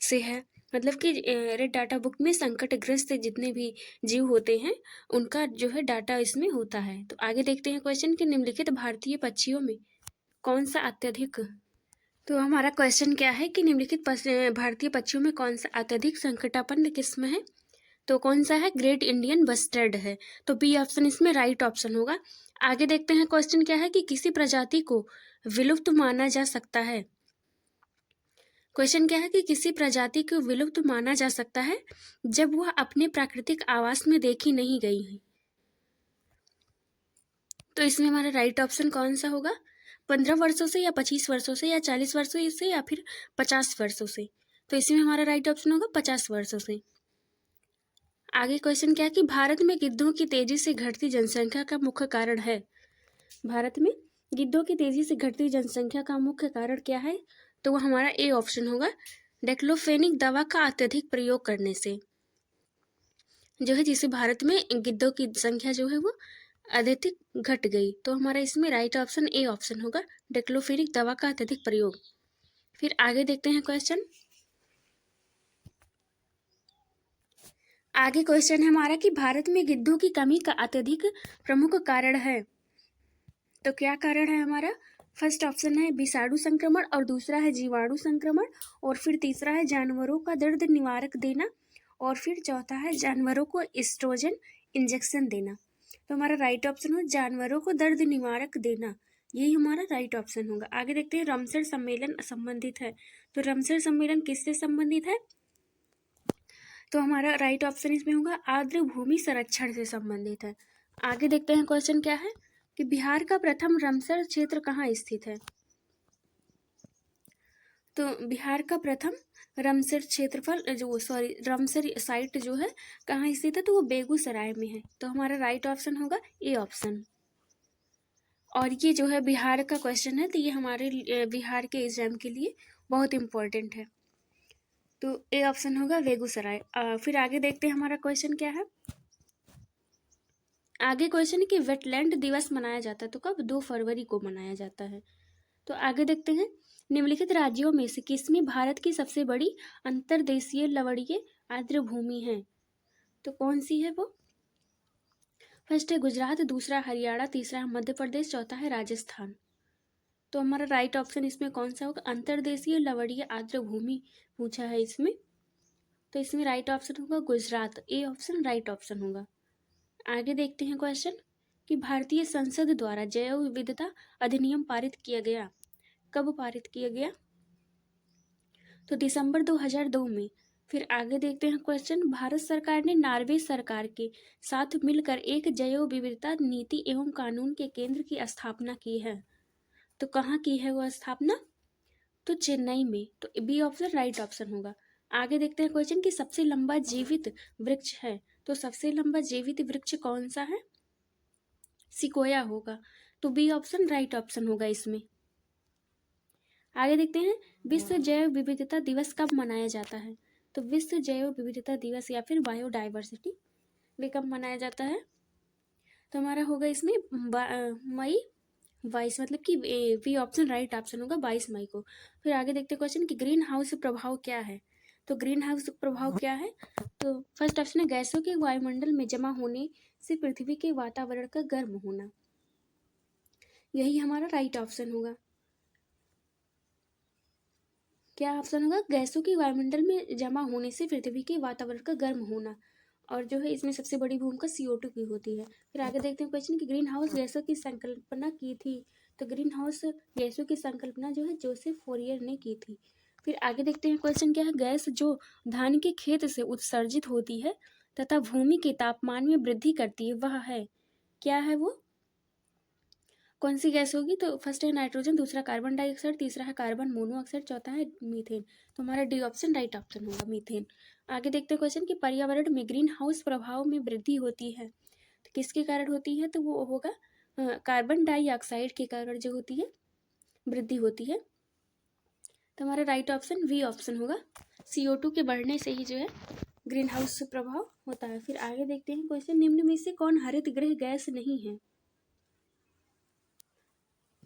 A: से है। मतलब कि रेड डाटा बुक में संकटग्रस्त जितने भी जीव होते हैं उनका जो है डाटा इसमें होता है। तो आगे देखते हैं क्वेश्चन कि निम्नलिखित भारतीय पक्षियों में कौन सा अत्यधिक, तो हमारा क्वेश्चन क्या है कि निम्नलिखित भारतीय पक्षियों में कौन सा अत्यधिक संकटापन्न किस्म है? तो कौन सा है? ग्रेट इंडियन बस्टर्ड है। तो बी ऑप्शन इसमें राइट ऑप्शन होगा। आगे देखते हैं क्वेश्चन क्या है कि किसी प्रजाति को विलुप्त माना जा सकता है। क्वेश्चन क्या है कि किसी प्रजाति को विलुप्त माना जा सकता है जब वह अपने प्राकृतिक आवास में देखी नहीं गई है। तो इसमें हमारा राइट ऑप्शन कौन सा होगा? 15 वर्षों से या 25 वर्षों से या 40 वर्षों से या फिर 50 वर्षों से। तो इसमें हमारा राइट ऑप्शन होगा 50 वर्षों से। आगे क्वेश्चन क्या है कि भारत में गिद्धों की तेजी से घटती जनसंख्या का मुख्य कारण है। भारत में गिद्धों की तेजी से घटती जनसंख्या का मुख्य कारण क्या है? तो वो हमारा ए ऑप्शन होगा, डेक्लोफेनिक दवा का अत्यधिक प्रयोग करने से जो है, जिससे भारत में गिद्धों की संख्या जो है वो अत्यधिक घट गई। तो हमारा इसमें राइट ऑप्शन ए ऑप्शन होगा, डेक्लोफेनिक दवा का अत्यधिक प्रयोग। फिर आगे देखते हैं क्वेश्चन। आगे क्वेश्चन है हमारा कि भारत में गिद्धों की कमी का अत्यधिक प्रमुख कारण है। तो क्या कारण है हमारा? फर्स्ट ऑप्शन है विषाणु संक्रमण, और दूसरा है जीवाणु संक्रमण, और फिर तीसरा है जानवरों का दर्द निवारक देना, और फिर चौथा है जानवरों को एस्ट्रोजन इंजेक्शन देना। तो हमारा राइट ऑप्शन हो जानवरों को दर्द निवारक देना, यही हमारा राइट ऑप्शन होगा। आगे देखते हैं रामसर सम्मेलन संबंधित है। तो रामसर सम्मेलन किससे संबंधित है? तो हमारा राइट ऑप्शन इसमें होगा आर्द्र भूमि संरक्षण से संबंधित है। आगे देखते हैं क्वेश्चन क्या है कि बिहार का प्रथम रामसर क्षेत्र कहाँ स्थित है? तो बिहार का प्रथम रामसर क्षेत्रफल रामसर साइट जो है कहाँ स्थित है? तो वो बेगूसराय में है। तो हमारा राइट ऑप्शन होगा ए ऑप्शन। और ये जो है बिहार का क्वेश्चन है, तो ये हमारे बिहार के एग्जाम के लिए बहुत इंपॉर्टेंट है। तो ए ऑप्शन होगा बेगूसराय। फिर आगे देखते हैं हमारा क्वेश्चन क्या है। आगे क्वेश्चन है कि वेटलैंड दिवस मनाया जाता है तो कब? 2 फरवरी को मनाया जाता है। तो आगे देखते हैं निम्नलिखित राज्यों में से किसमें भारत की सबसे बड़ी अंतर्देशीय लवणीय आर्द्र भूमि है? तो कौन सी है वो? फर्स्ट है गुजरात, दूसरा हरियाणा, तीसरा है मध्य प्रदेश, चौथा है राजस्थान। तो हमारा राइट ऑप्शन इसमें कौन सा होगा? अंतर्देशीय लवणीय आर्द्र भूमि पूछा है इसमें, तो इसमें राइट ऑप्शन होगा गुजरात। ए ऑप्शन राइट ऑप्शन होगा। आगे देखते हैं क्वेश्चन कि भारतीय संसद द्वारा जैव विविधता अधिनियम पारित किया गया, कब पारित किया गया? तो दिसंबर 2002 में। फिर आगे देखते हैं क्वेश्चन भारत सरकार ने नॉर्वे सरकार के साथ मिलकर एक जैव विविधता नीति एवं कानून के केंद्र की स्थापना की है। तो कहाँ की है वो स्थापना? तो चेन्नई में। तो बी ऑप्शन राइट ऑप्शन होगा। आगे देखते हैं क्वेश्चन कि सबसे लंबा जीवित वृक्ष है। तो सबसे लंबा जीवित वृक्ष कौन सा है? सिकोया होगा। तो बी ऑप्शन राइट ऑप्शन होगा इसमें। आगे देखते हैं विश्व जैव विविधता दिवस कब मनाया जाता है? तो विश्व जैव विविधता दिवस या फिर बायोडाइवर्सिटी वे कब मनाया जाता है? तो हमारा होगा इसमें मई 22, मतलब कि बी ऑप्शन राइट ऑप्शन होगा 22 मई को। फिर आगे देखते हैं क्वेश्चन कि ग्रीन हाउस प्रभाव क्या है? तो ग्रीन हाउस प्रभाव क्या है? तो फर्स्ट ऑप्शन है गैसों के वायुमंडल में जमा होने से पृथ्वी के वातावरण का गर्म होना, यही हमारा राइट ऑप्शन होगा। क्या ऑप्शन होगा? गैसों के वायुमंडल में जमा होने से पृथ्वी के वातावरण का गर्म होना, और जो है इसमें सबसे बड़ी भूमिका CO2 की होती है। फिर आगे देखते हैं क्वेश्चन कि ग्रीन हाउस गैसों की संकल्पना की थी। तो ग्रीन हाउस गैसों की संकल्पना जो है जोसेफ फोरियर ने की थी। फिर आगे देखते हैं क्वेश्चन क्या है, गैस जो धान के खेत से उत्सर्जित होती है तथा भूमि के तापमान में वृद्धि करती है वह है, क्या है वो? कौन सी गैस होगी? तो फर्स्ट है नाइट्रोजन, दूसरा कार्बन डाइऑक्साइड, तीसरा है कार्बन मोनोऑक्साइड, चौथा है मीथेन। तो हमारा डी ऑप्शन राइट ऑप्शन होगा मीथेन। आगे देखते हैं क्वेश्चन कि पर्यावरण में ग्रीन हाउस प्रभाव में वृद्धि होती है तो किसके कारण होती है? तो वो होगा कार्बन डाइऑक्साइड के कारण जो होती है वृद्धि होती है। तो हमारा राइट ऑप्शन वी ऑप्शन होगा, CO2 के बढ़ने से ही जो है ग्रीन हाउस प्रभाव होता है। फिर आगे देखते हैं क्वेश्चन निम्न में से कौन हरित गृह गैस नहीं है?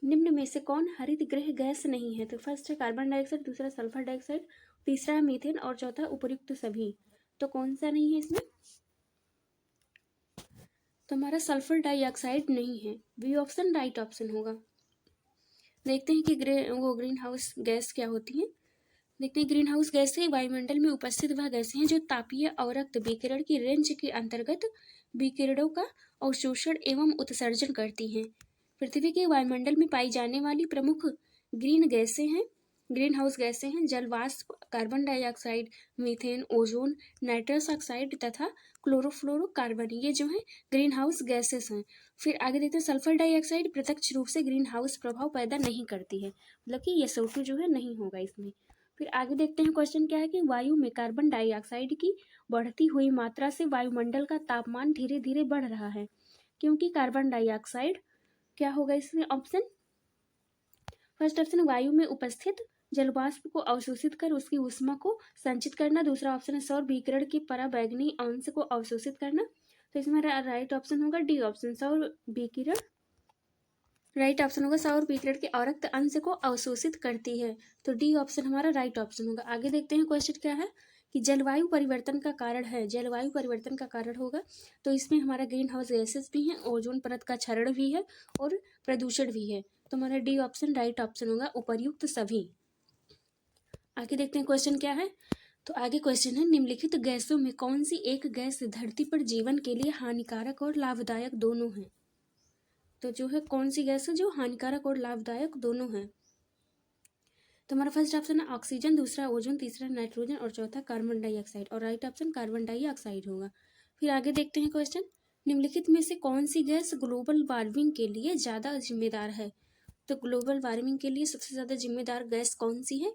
A: निम्न में से कौन हरित गृह गैस नहीं है? तो फर्स्ट है कार्बन डाइऑक्साइड, दूसरा सल्फर डाइऑक्साइड, तीसरा है मीथेन, और चौथा उपयुक्त सभी। तो कौन सा नहीं है इसमें? तो हमारा सल्फर डाइऑक्साइड नहीं है, बी ऑप्शन राइट ऑप्शन होगा। देखते हैं कि ग्रीन हाउस गैस क्या होती है। देखते हैं ग्रीन हाउस गैसें वायुमंडल में उपस्थित वह गैसें हैं जो तापीय अवरक्त विकिरण की रेंज के अंतर्गत विकिरणों का अवशोषण एवं उत्सर्जन करती हैं। पृथ्वी के वायुमंडल में पाई जाने वाली प्रमुख ग्रीन हाउस गैसें हैं जल वाष्प, carbon dioxide, methane, ozone, nitrous oxide तथा क्लोरोफ्लोरोकार्बन, ये जो है ग्रीन हाउस गैसेस हैं। फिर आगे देखते हैं सल्फर डाइऑक्साइड प्रत्यक्ष रूप से ग्रीन हाउस प्रभाव पैदा नहीं करती है, मतलब कि SO2 जो है नहीं होगा इसमें। फिर आगे देखते हैं क्वेश्चन क्या है कि वायु में कार्बन डाइऑक्साइड की बढ़ती हुई मात्रा से वायुमंडल का तापमान धीरे धीरे बढ़ रहा है, क्योंकि कार्बन डाइऑक्साइड क्या होगा इसमें ऑप्शन? फर्स्ट ऑप्शन वायु में उपस्थित जलवाष्प को अवशोषित कर उसकी ऊष्मा को संचित करना। दूसरा ऑप्शन है सौर विकिरण के पराबैंगनी अंश को अवशोषित करना। तो इसमें राइट ऑप्शन होगा डी ऑप्शन, सौर विकिरण। राइट ऑप्शन होगा सौर विकिरण के अवरक्त अंश को अवशोषित करती है। तो डी ऑप्शन हमारा राइट ऑप्शन होगा। आगे देखते हैं क्वेश्चन क्या है कि जलवायु परिवर्तन का कारण है। जलवायु परिवर्तन का कारण होगा तो इसमें हमारा ग्रीन हाउस गैसेस भी हैं, ओजोन परत का क्षरण भी है और प्रदूषण भी है। तो हमारा डी ऑप्शन राइट ऑप्शन होगा, उपर्युक्त सभी। आगे देखते हैं क्वेश्चन क्या है। तो आगे क्वेश्चन है निम्नलिखित गैसों में कौन सी एक गैस धरती पर जीवन के लिए हानिकारक और लाभदायक दोनों है। तो जो है कौन सी गैस है जो हानिकारक और लाभदायक दोनों है। तो हमारा फर्स्ट ऑप्शन है ऑक्सीजन, दूसरा ओजोन, तीसरा नाइट्रोजन और चौथा कार्बन डाइऑक्साइड। और राइट ऑप्शन कार्बन डाइऑक्साइड होगा। फिर आगे देखते हैं क्वेश्चन निम्नलिखित में से कौन सी गैस ग्लोबल वार्मिंग के लिए ज़्यादा जिम्मेदार है। तो ग्लोबल वार्मिंग के लिए सबसे ज़्यादा जिम्मेदार गैस कौन सी है।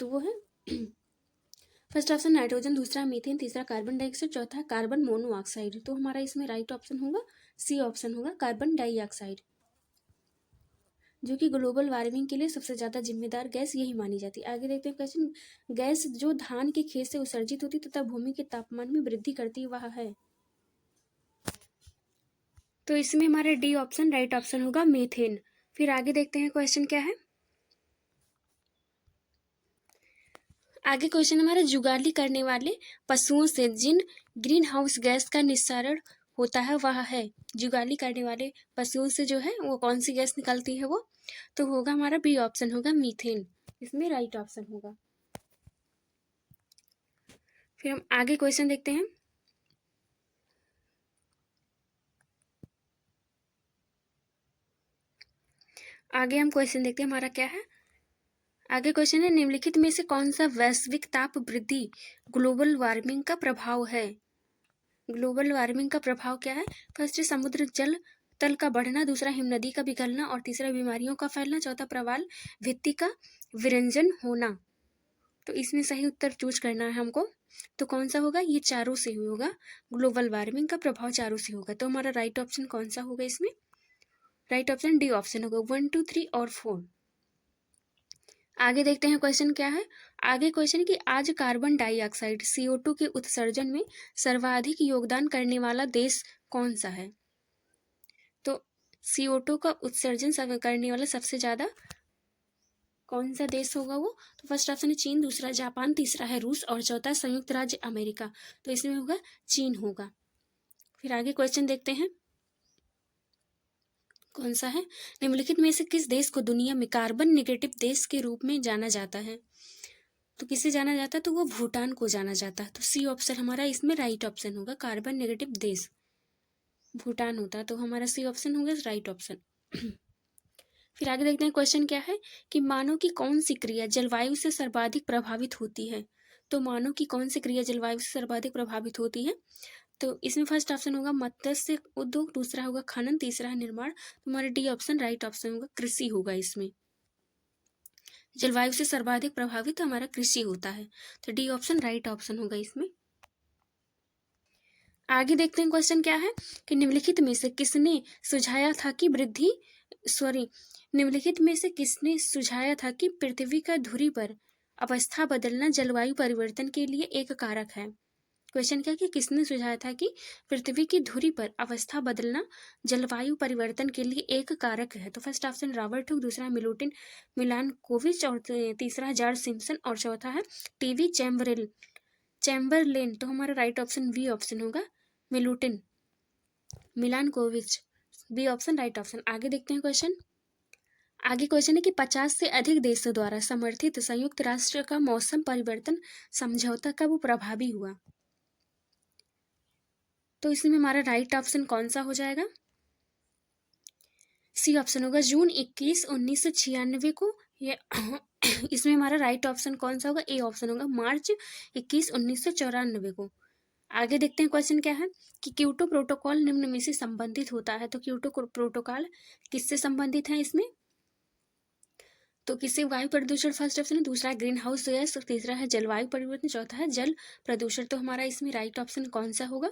A: तो वो है फर्स्ट ऑप्शन नाइट्रोजन, दूसरा मीथेन, तीसरा कार्बन डाइऑक्साइड, चौथा कार्बन मोनोऑक्साइड। तो हमारा इसमें राइट ऑप्शन होगा सी ऑप्शन होगा, कार्बन डाइऑक्साइड, जो कि ग्लोबल वार्मिंग के लिए सबसे ज़्यादा जिम्मेदार गैस यही मानी जाती है। आगे देखते हैं क्वेश्चन गैस जो धान के खेत से उत्सर्जित होती तथा भूमि के तापमान में वृद्धि करती वह है। तो इसमें हमारा डी ऑप्शन राइट ऑप्शन होगा, मीथेन। फिर आगे देखते हैं क्वेश्चन क्या है। आगे क्वेश्चन हमारा जुगाली करने वाले पशुओं से जिन ग्रीन हाउस गैस का निस्सारण होता है वह है। जुगाली करने वाले पशुओं से जो है वो कौन सी गैस निकलती है वो। तो होगा हमारा बी ऑप्शन होगा, मीथेन। इसमें राइट ऑप्शन होगा। फिर हम आगे क्वेश्चन देखते हैं। आगे हम क्वेश्चन देखते हैं हमारा क्या है। आगे क्वेश्चन है निम्नलिखित में से कौन सा वैश्विक ताप वृद्धि ग्लोबल वार्मिंग का प्रभाव है। ग्लोबल वार्मिंग का प्रभाव क्या है। फर्स्ट समुद्र जल तल का बढ़ना, दूसरा हिमनदी का पिघलना और तीसरा बीमारियों का फैलना, चौथा प्रवाल भित्ति का विरंजन होना। तो इसमें सही उत्तर चूज करना है हमको। तो कौन सा होगा, ये चारों से होगा। ग्लोबल वार्मिंग का प्रभाव चारों से होगा। तो हमारा राइट ऑप्शन कौन सा होगा इसमें। राइट ऑप्शन डी ऑप्शन होगा, 1, 2, 3 और 4। आगे देखते हैं क्वेश्चन क्या है। आगे क्वेश्चन कि आज कार्बन डाइऑक्साइड CO2 के उत्सर्जन में सर्वाधिक योगदान करने वाला देश कौन सा है। तो CO2 का उत्सर्जन करने वाला सबसे ज्यादा कौन सा देश होगा वो। तो फर्स्ट ऑप्शन है चीन, दूसरा जापान, तीसरा है रूस और चौथा संयुक्त राज्य अमेरिका। तो इसमें होगा चीन होगा। फिर आगे क्वेश्चन देखते हैं कौन सा है। निम्नलिखित में से किस देश को दुनिया में कार्बन नेगेटिव देश के रूप में जाना जाता है। तो किसे जाना जाता है, तो वो भूटान को जाना जाता है। तो सी ऑप्शन हमारा इसमें राइट ऑप्शन होगा, कार्बन नेगेटिव देश भूटान होता है। तो हमारा सी ऑप्शन होगा राइट ऑप्शन। फिर आगे देखते हैं क्वेश्चन क्या है कि मानव की कौन सी क्रिया जलवायु से सर्वाधिक प्रभावित होती है। तो मानव की कौन सी क्रिया जलवायु से सर्वाधिक प्रभावित होती है। तो इसमें फर्स्ट ऑप्शन होगा मत्स्य उद्योग, दूसरा होगा खनन, तीसरा है निर्माण। तो हमारा डी ऑप्शन राइट ऑप्शन होगा, कृषि होगा। इसमें जलवायु से सर्वाधिक प्रभावित हमारा कृषि होता है। तो डी ऑप्शन राइट ऑप्शन होगा इसमें। आगे देखते हैं क्वेश्चन क्या है कि निम्नलिखित में से किसने सुझाया था कि निम्नलिखित में से किसने सुझाया था कि पृथ्वी का धुरी पर अवस्था बदलना जलवायु परिवर्तन के लिए एक कारक है। क्वेश्चन क्या कि किसने सुझाया था कि पृथ्वी की धुरी पर अवस्था बदलना जलवायु परिवर्तन के लिए एक कारक है। तो फर्स्ट ऑप्शन रॉबर्ट हुक, दूसरा मिलानकोविच और तीसरा जॉर्ज सिम्पसन और चौथा है टीवी चैम्बरलेन। तो हमारा राइट ऑप्शन बी ऑप्शन होगा, मिलानकोविच, बी ऑप्शन राइट ऑप्शन। आगे देखते हैं क्वेश्चन। आगे क्वेश्चन है कि 50 से अधिक देशों द्वारा समर्थित संयुक्त राष्ट्र का मौसम परिवर्तन समझौता कब प्रभावी हुआ। तो इसमें हमारा राइट ऑप्शन कौन सा हो जाएगा। सी ऑप्शन होगा, जून 21, 1996 को। ये इसमें हमारा राइट ऑप्शन कौन सा होगा, ए ऑप्शन होगा, मार्च 21, 1994 को। आगे देखते हैं क्वेश्चन क्या है कि क्योटो प्रोटोकॉल निम्न में से संबंधित होता है। तो क्योटो प्रोटोकॉल किससे संबंधित है इसमें। तो किससे, वायु प्रदूषण फर्स्ट ऑप्शन है, दूसरा ग्रीन हाउस गैस, तीसरा है जलवायु परिवर्तन, चौथा है जल प्रदूषण। तो हमारा इसमें राइट ऑप्शन कौन सा होगा,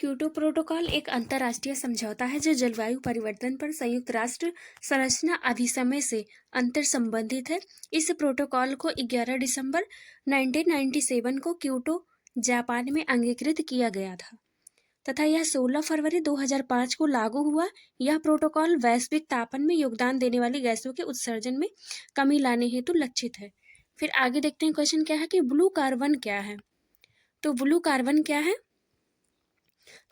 A: क्योटो प्रोटोकॉल एक अंतर्राष्ट्रीय समझौता है जो जलवायु परिवर्तन पर संयुक्त राष्ट्र संरचना अभिसमय से अंतर संबंधित है। इस प्रोटोकॉल को 11 दिसंबर 1997 को क्योटो जापान में अंगीकृत किया गया था तथा यह 16 फरवरी 2005 को लागू हुआ। यह प्रोटोकॉल वैश्विक तापमान में योगदान देने वाली गैसों के उत्सर्जन में कमी लाने हेतु लक्षित है। फिर आगे देखते हैं क्वेश्चन क्या है कि ब्लू कार्बन क्या है। तो ब्लू कार्बन क्या है,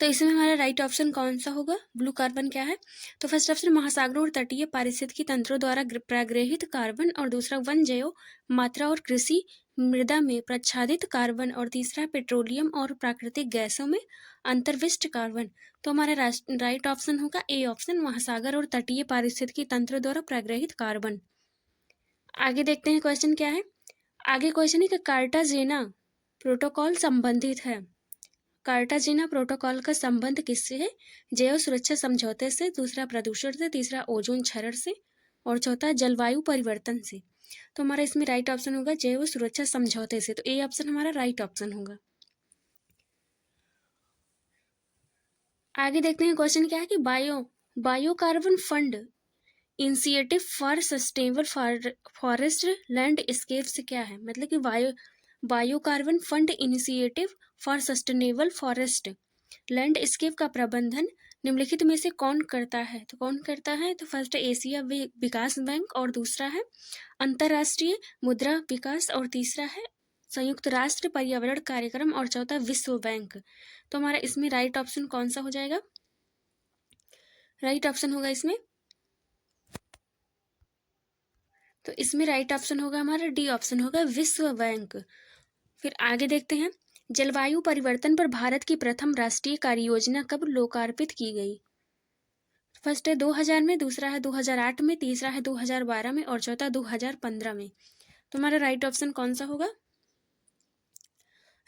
A: तो इसमें हमारा राइट ऑप्शन कौन सा होगा। ब्लू कार्बन क्या है, तो फर्स्ट ऑप्शन महासागरों और तटीय पारिस्थितिकी तंत्रों द्वारा प्रग्रहित कार्बन, और दूसरा वन जैव मात्रा और कृषि मृदा में प्रच्छादित कार्बन, और तीसरा पेट्रोलियम और प्राकृतिक गैसों में अंतर्विष्ट कार्बन। तो हमारा राइट ऑप्शन होगा ए ऑप्शन, महासागर और तटीय पारिस्थितिकी तंत्र द्वारा प्रग्रहित कार्बन। आगे देखते हैं क्वेश्चन क्या है। आगे क्वेश्चन है कि कार्टाजेना प्रोटोकॉल संबंधित है। कार्टाजेना प्रोटोकॉल का संबंध किससे है। जैव सुरक्षा समझौते से, दूसरा प्रदूषण से, तीसरा ओजोन क्षरण से, और चौथा जलवायु परिवर्तन से। तो हमारा इसमें राइट ऑप्शन होगा जैव सुरक्षा समझौते से। तो ए ऑप्शन हमारा राइट ऑप्शन होगा। आगे देखते हैं क्वेश्चन क्या है कि bio carbon fund initiative for sustainable forest landscape से क्या है। मतलब कि bio carbon fund initiative for sustainable forest landscape का प्रबंधन निम्नलिखित में से कौन करता है। तो कौन करता है, तो फर्स्ट एशिया विकास बैंक, और दूसरा है अंतर्राष्ट्रीय मुद्रा विकास, और तीसरा है संयुक्त राष्ट्र पर्यावरण कार्यक्रम, और चौथा विश्व बैंक। तो हमारा इसमें राइट ऑप्शन कौन सा हो जाएगा। राइट ऑप्शन होगा इसमें, तो इसमें राइट ऑप्शन होगा हमारा डी ऑप्शन होगा विश्व बैंक। फिर आगे देखते हैं जलवायु परिवर्तन पर भारत की प्रथम राष्ट्रीय कार्य योजना कब लोकार्पित की गई। फर्स्ट है 2000 में, दूसरा है 2008 में, तीसरा है 2012 में, और चौथा 2015 में। तो हमारा राइट ऑप्शन कौन सा होगा।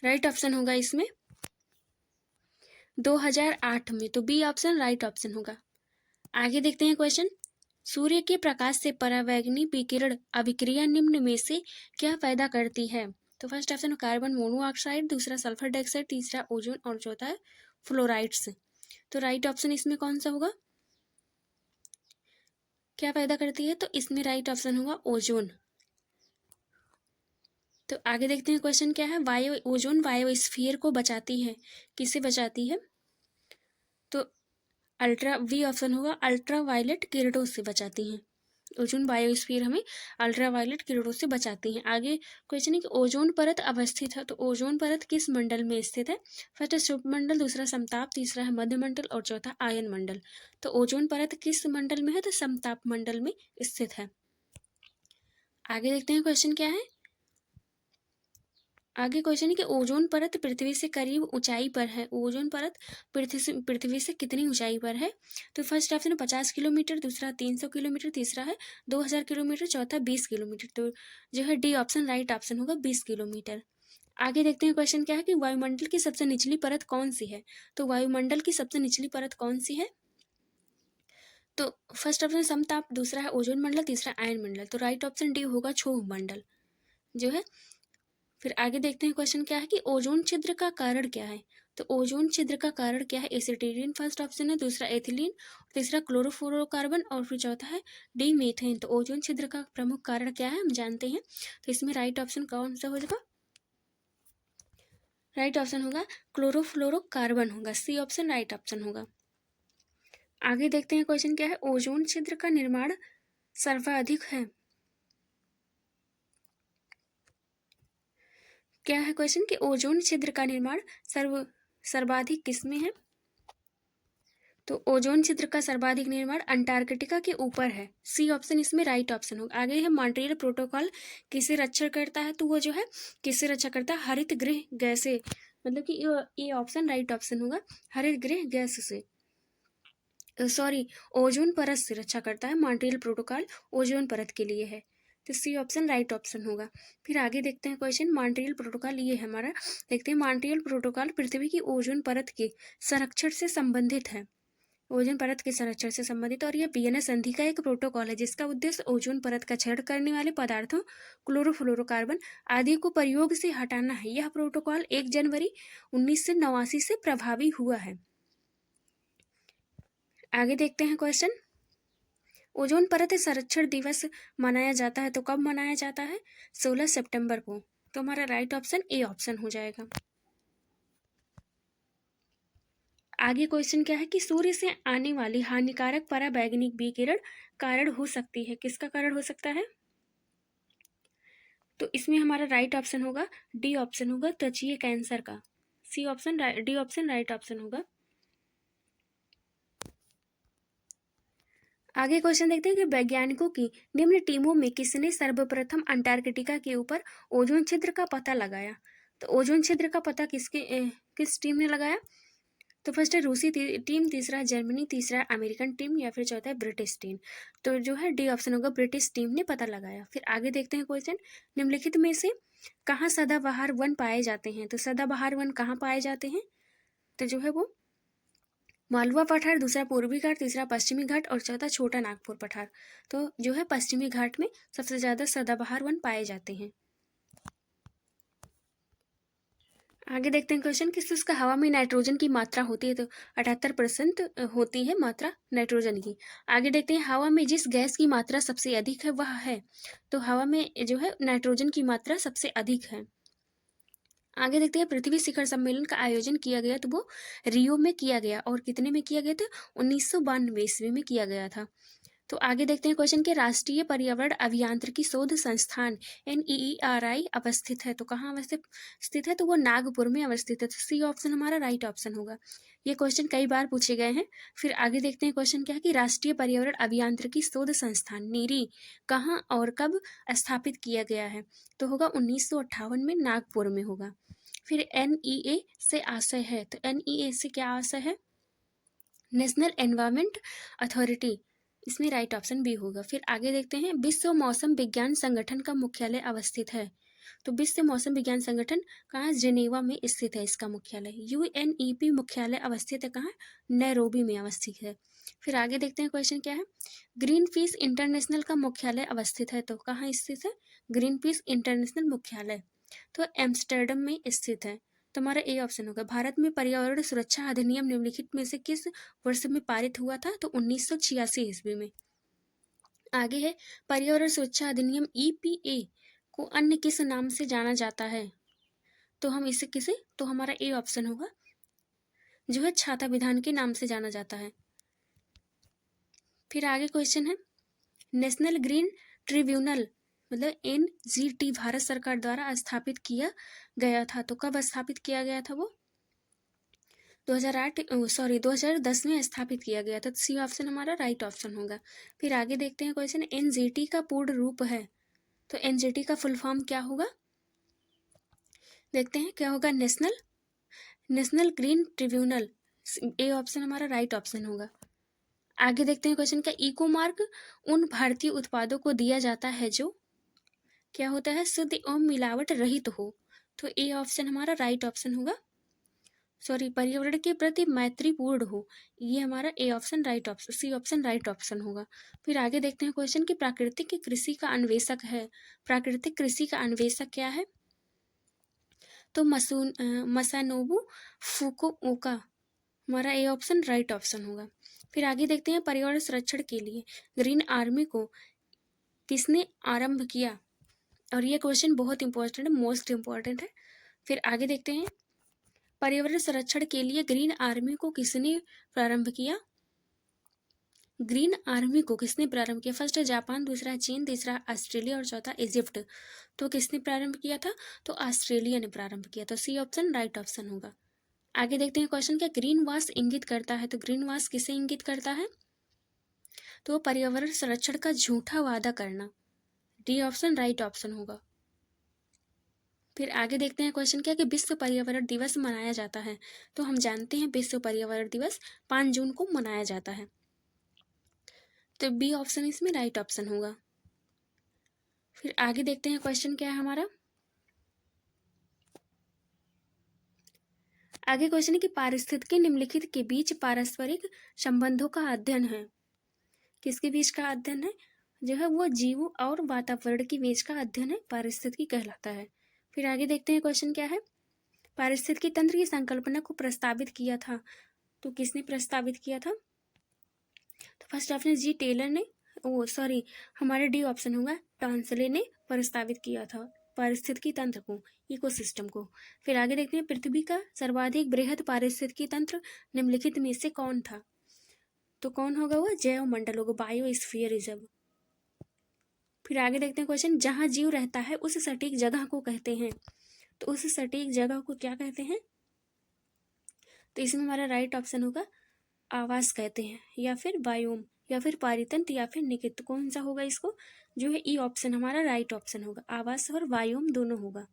A: राइट ऑप्शन होगा इसमें 2008 में। तो बी ऑप्शन राइट ऑप्शन होगा। आगे देखते हैं क्वेश्चन। सूर्य के प्रकाश से परावैंगनी विकिरण अभिक्रिया निम्न में से क्या पैदा करती है। तो फर्स्ट ऑप्शन कार्बन मोनोऑक्साइड, दूसरा सल्फर डाइऑक्साइड, तीसरा ओजोन, और चौथा है फ्लोराइड्स। तो राइट ऑप्शन इसमें कौन सा होगा, क्या पैदा करती है। तो इसमें राइट ऑप्शन होगा ओजोन। तो आगे देखते हैं क्वेश्चन क्या है। ओजोन बायोस्फीयर को बचाती है, किसे बचाती है। तो वी ऑप्शन होगा अल्ट्रा वायलेट किरणों से बचाती हैं। ओजोन बायोस्फीयर हमें अल्ट्रा वायलेट किरणों से बचाती हैं। आगे क्वेश्चन है कि ओजोन परत अवस्थित है। तो ओजोन परत किस मंडल में स्थित है। फर्स्ट है शुभ मंडल, दूसरा समताप, तीसरा है मध्य मंडल, और चौथा आयन मंडल। तो ओजोन परत किस मंडल में है, तो समताप मंडल में स्थित है। आगे देखते हैं क्वेश्चन क्या है। आगे क्वेश्चन है कि ओजोन परत पृथ्वी से करीब ऊंचाई पर है। ओजोन परत पृथ्वी से कितनी ऊंचाई पर है। तो फर्स्ट ऑप्शन 50 किलोमीटर, दूसरा 300 किलोमीटर, तीसरा है 2000 किलोमीटर, चौथा 20 किलोमीटर। तो जो है डी ऑप्शन राइट ऑप्शन होगा 20 किलोमीटर। आगे देखते हैं क्वेश्चन क्या है कि वायुमंडल की सबसे निचली परत कौन सी है। तो वायुमंडल की सबसे निचली परत कौन सी है। तो फर्स्ट ऑप्शन समताप, दूसरा है ओजोन मंडल, तीसरा आयन मंडल। तो राइट ऑप्शन डी होगा क्षोभ मंडल जो है। फिर आगे देखते हैं क्वेश्चन क्या है कि ओजोन छिद्र का कारण क्या है। तो ओजोन छिद्र का कारण क्या है। एसिटिलीन फर्स्ट ऑप्शन है, दूसरा एथिलीन, तीसरा क्लोरोफ्लोरोकार्बन, और फिर चौथा है डी मीथेन। तो ओजोन छिद्र का प्रमुख कारण क्या है हम जानते हैं। तो इसमें राइट ऑप्शन कौन सा होगा। राइट ऑप्शन होगा क्लोरोफ्लोरोकार्बन होगा, सी ऑप्शन राइट ऑप्शन होगा। आगे देखते हैं क्वेश्चन क्या है। ओजोन छिद्र का निर्माण सर्वाधिक है। क्या है क्वेश्चन कि ओजोन छिद्र का निर्माण सर्वाधिक किसमें है। तो ओजोन छिद्र का सर्वाधिक निर्माण अंटार्कटिका के ऊपर है, सी ऑप्शन इसमें राइट ऑप्शन होगा। आगे है मॉन्ट्रियल प्रोटोकॉल किसे रक्षा करता है। तो वो जो है किसे रक्षा करता है, हरित गृह गैसें, मतलब कि ये ऑप्शन राइट ऑप्शन होगा हरित गृह गैस से, सॉरी ओजोन परत से रक्षा करता है। मॉन्ट्रियल प्रोटोकॉल ओजोन परत के लिए है, तो सी ऑप्शन राइट ऑप्शन होगा। फिर आगे देखते हैं क्वेश्चन मॉन्ट्रियल प्रोटोकॉल ये है हमारा। देखते हैं मॉन्ट्रियल प्रोटोकॉल पृथ्वी की ओजोन परत के संरक्षण से संबंधित है। ओजोन परत के संरक्षण से संबंधित, और यह वियना संधि का एक प्रोटोकॉल है जिसका उद्देश्य ओजोन परत का क्षरण करने वाले पदार्थों क्लोरोफ्लोरोकार्बन आदि को प्रयोग से हटाना है। यह प्रोटोकॉल 1 जनवरी 1989 से प्रभावी हुआ है। आगे देखते हैं क्वेश्चन। ओजोन परत संरक्षण दिवस मनाया जाता है तो कब मनाया जाता है? 16 सितंबर को। तो हमारा राइट ऑप्शन ए ऑप्शन हो जाएगा। आगे क्वेश्चन क्या है कि सूर्य से आने वाली हानिकारक पराबैंगनी विकिरण कारण हो सकती है, किसका कारण हो सकता है? तो इसमें हमारा राइट ऑप्शन होगा डी ऑप्शन होगा, त्वचीय कैंसर का। C option D option right option होगा। आगे क्वेश्चन देखते हैं कि वैज्ञानिकों की निम्न टीमों में किसने सर्वप्रथम अंटार्कटिका के ऊपर ओजोन छिद्र का पता लगाया? तो ओजोन छिद्र का पता किस टीम ने लगाया? तो फर्स्ट है रूसी टीम, तीसरा है जर्मनी, तीसरा है अमेरिकन टीम, या फिर चौथा है ब्रिटिश टीम। तो जो है डी ऑप्शन होगा, ब्रिटिश टीम ने पता लगाया। फिर आगे देखते हैं क्वेश्चन, निम्नलिखित में से कहाँ सदाबहार वन पाए जाते हैं? तो सदाबहार वन कहाँ पाए जाते हैं? तो जो है वो मालवा पठार, दूसरा पूर्वी घाट, तीसरा पश्चिमी घाट और चौथा छोटा नागपुर पठार। तो जो है पश्चिमी घाट में सबसे ज्यादा सदाबहार वन पाए जाते हैं। आगे देखते हैं क्वेश्चन, किस उसका हवा में नाइट्रोजन की मात्रा होती है? तो 78% होती है मात्रा नाइट्रोजन की। आगे देखते हैं हवा में जिस गैस की मात्रा सबसे अधिक है वह है? तो हवा में जो है नाइट्रोजन की मात्रा सबसे अधिक है। आगे देखते हैं पृथ्वी शिखर सम्मेलन का आयोजन किया गया तो वो रियो में किया गया, और कितने में किया गया था? 1992 ईस्वी में किया गया था। तो आगे देखते हैं क्वेश्चन के राष्ट्रीय पर्यावरण अभियांत्रिकी शोध संस्थान NEERI अवस्थित है, तो कहाँ अवस्थित स्थित है? तो वो नागपुर में अवस्थित है। तो सी ऑप्शन हमारा राइट ऑप्शन होगा। ये क्वेश्चन कई बार पूछे गए हैं। फिर आगे देखते हैं क्वेश्चन क्या है कि राष्ट्रीय पर्यावरण अभियांत्रिकी शोध संस्थान नीरी कहाँ और कब स्थापित किया गया है? तो होगा 1958 में नागपुर में होगा। फिर NEA से आशय है, तो NEA से क्या आशय है? नेशनल एनवायरमेंट अथॉरिटी, इसमें राइट ऑप्शन बी होगा। फिर आगे देखते हैं विश्व मौसम विज्ञान संगठन का मुख्यालय अवस्थित है, तो विश्व मौसम विज्ञान संगठन कहाँ? जिनेवा में स्थित है इसका मुख्यालय। UNEP मुख्यालय अवस्थित है कहाँ? नैरोबी में अवस्थित है। फिर आगे देखते हैं क्वेश्चन क्या है, ग्रीन पीस इंटरनेशनल का मुख्यालय अवस्थित है, तो कहाँ स्थित है ग्रीन पीस इंटरनेशनल मुख्यालय? तो एम्स्टर्डम में स्थित है। तो हमारा ए ऑप्शन होगा। भारत में पर्यावरण सुरक्षा अधिनियम निम्नलिखित में से किस वर्ष में पारित हुआ था? तो 1986 ईस्वी में। आगे है पर्यावरण सुरक्षा अधिनियम EPA को अन्य किस नाम से जाना जाता है? तो हम इसे किसे, तो हमारा ए ऑप्शन होगा, जो है छाता विधान के नाम से जाना जाता है। फिर आगे क्वेश्चन है नेशनल ग्रीन ट्रिब्यूनल मतलब NGT भारत सरकार द्वारा स्थापित किया गया था, तो कब स्थापित किया गया था? वो 2010 में स्थापित किया गया था। तो सी ऑप्शन हमारा राइट ऑप्शन होगा। फिर आगे देखते हैं क्वेश्चन, NGT का पूर्ण रूप है, तो NGT का फुल फॉर्म क्या होगा? देखते हैं क्या होगा, नेशनल ग्रीन ट्रिब्यूनल। ए ऑप्शन हमारा राइट ऑप्शन होगा। आगे देखते हैं क्वेश्चन का इको मार्क उन भारतीय उत्पादों को दिया जाता है जो क्या होता है? शुद्ध एवं मिलावट रहित हो, तो ए ऑप्शन हमारा राइट ऑप्शन होगा। पर्यावरण के प्रति मैत्रीपूर्ण हो, ये हमारा A option right option, C option right option होगा। फिर आगे देखते हैं क्वेश्चन कि प्राकृतिक कृषि का अन्वेषक है, प्राकृतिक कृषि का अन्वेषक क्या है? तो मसानोबु फुकुओका, हमारा ए ऑप्शन राइट ऑप्शन होगा। फिर आगे देखते हैं पर्यावरण संरक्षण के लिए ग्रीन आर्मी को किसने आरंभ किया? और ये क्वेश्चन बहुत इंपॉर्टेंट है, मोस्ट इंपॉर्टेंट है। फिर आगे देखते हैं पर्यावरण संरक्षण के लिए ग्रीन आर्मी को किसने प्रारंभ किया? ग्रीन आर्मी को किसने प्रारंभ किया? फर्स्ट है जापान, दूसरा चीन, तीसरा ऑस्ट्रेलिया और चौथा इजिप्ट। तो किसने प्रारंभ किया था? तो ऑस्ट्रेलिया ने प्रारंभ किया। तो सी ऑप्शन राइट ऑप्शन होगा। आगे देखते हैं क्वेश्चन क्या ग्रीन वॉश इंगित करता है, तो ग्रीन वॉश किसे इंगित करता है? तो पर्यावरण संरक्षण का झूठा वादा करना, डी ऑप्शन राइट ऑप्शन होगा। फिर आगे देखते हैं क्वेश्चन क्या कि विश्व पर्यावरण दिवस मनाया जाता है, तो हम जानते हैं विश्व पर्यावरण दिवस 5 जून को मनाया जाता है, तो बी ऑप्शन इसमें राइट ऑप्शन होगा। फिर आगे देखते हैं क्वेश्चन क्या है हमारा, आगे क्वेश्चन है कि पारिस्थितिकी निम्नलिखित के बीच पारस्परिक संबंधों का अध्ययन है, किसके बीच का अध्ययन है? जो है वो जीवों और वातावरण के बीच का अध्ययन है, पारिस्थितिकी कहलाता है। फिर आगे देखते हैं क्वेश्चन क्या है, पारिस्थितिकी तंत्र की संकल्पना को प्रस्तावित किया था, तो किसने प्रस्तावित किया था? फर्स्ट ऑप्शन जी टेलर ने, ओ सॉरी, हमारा डी ऑप्शन होगा, टॉन्सले ने प्रस्तावित किया था पारिस्थितिकी तंत्र को, इकोसिस्टम को। फिर आगे देखते हैं, पृथ्वी का सर्वाधिक बृहद पारिस्थितिकी तंत्र निम्नलिखित में से कौन था? तो कौन होगा वो? जैव मंडल होगा, बायोस्फीयरिज्म। फिर आगे देखते हैं क्वेश्चन, जहां जीव रहता है उस सटीक जगह को कहते हैं। तो उस सटीक जगह को क्या कहते हैं? तो इसमें हमारा राइट ऑप्शन होगा आवास कहते हैं, या फिर बायोम, या फिर पारितंत्र, या फिर निकित। तो कौन सा होगा इसको? जो है ई ऑप्शन हमारा राइट ऑप्शन होगा, आवास और बायोम दोनों होगा।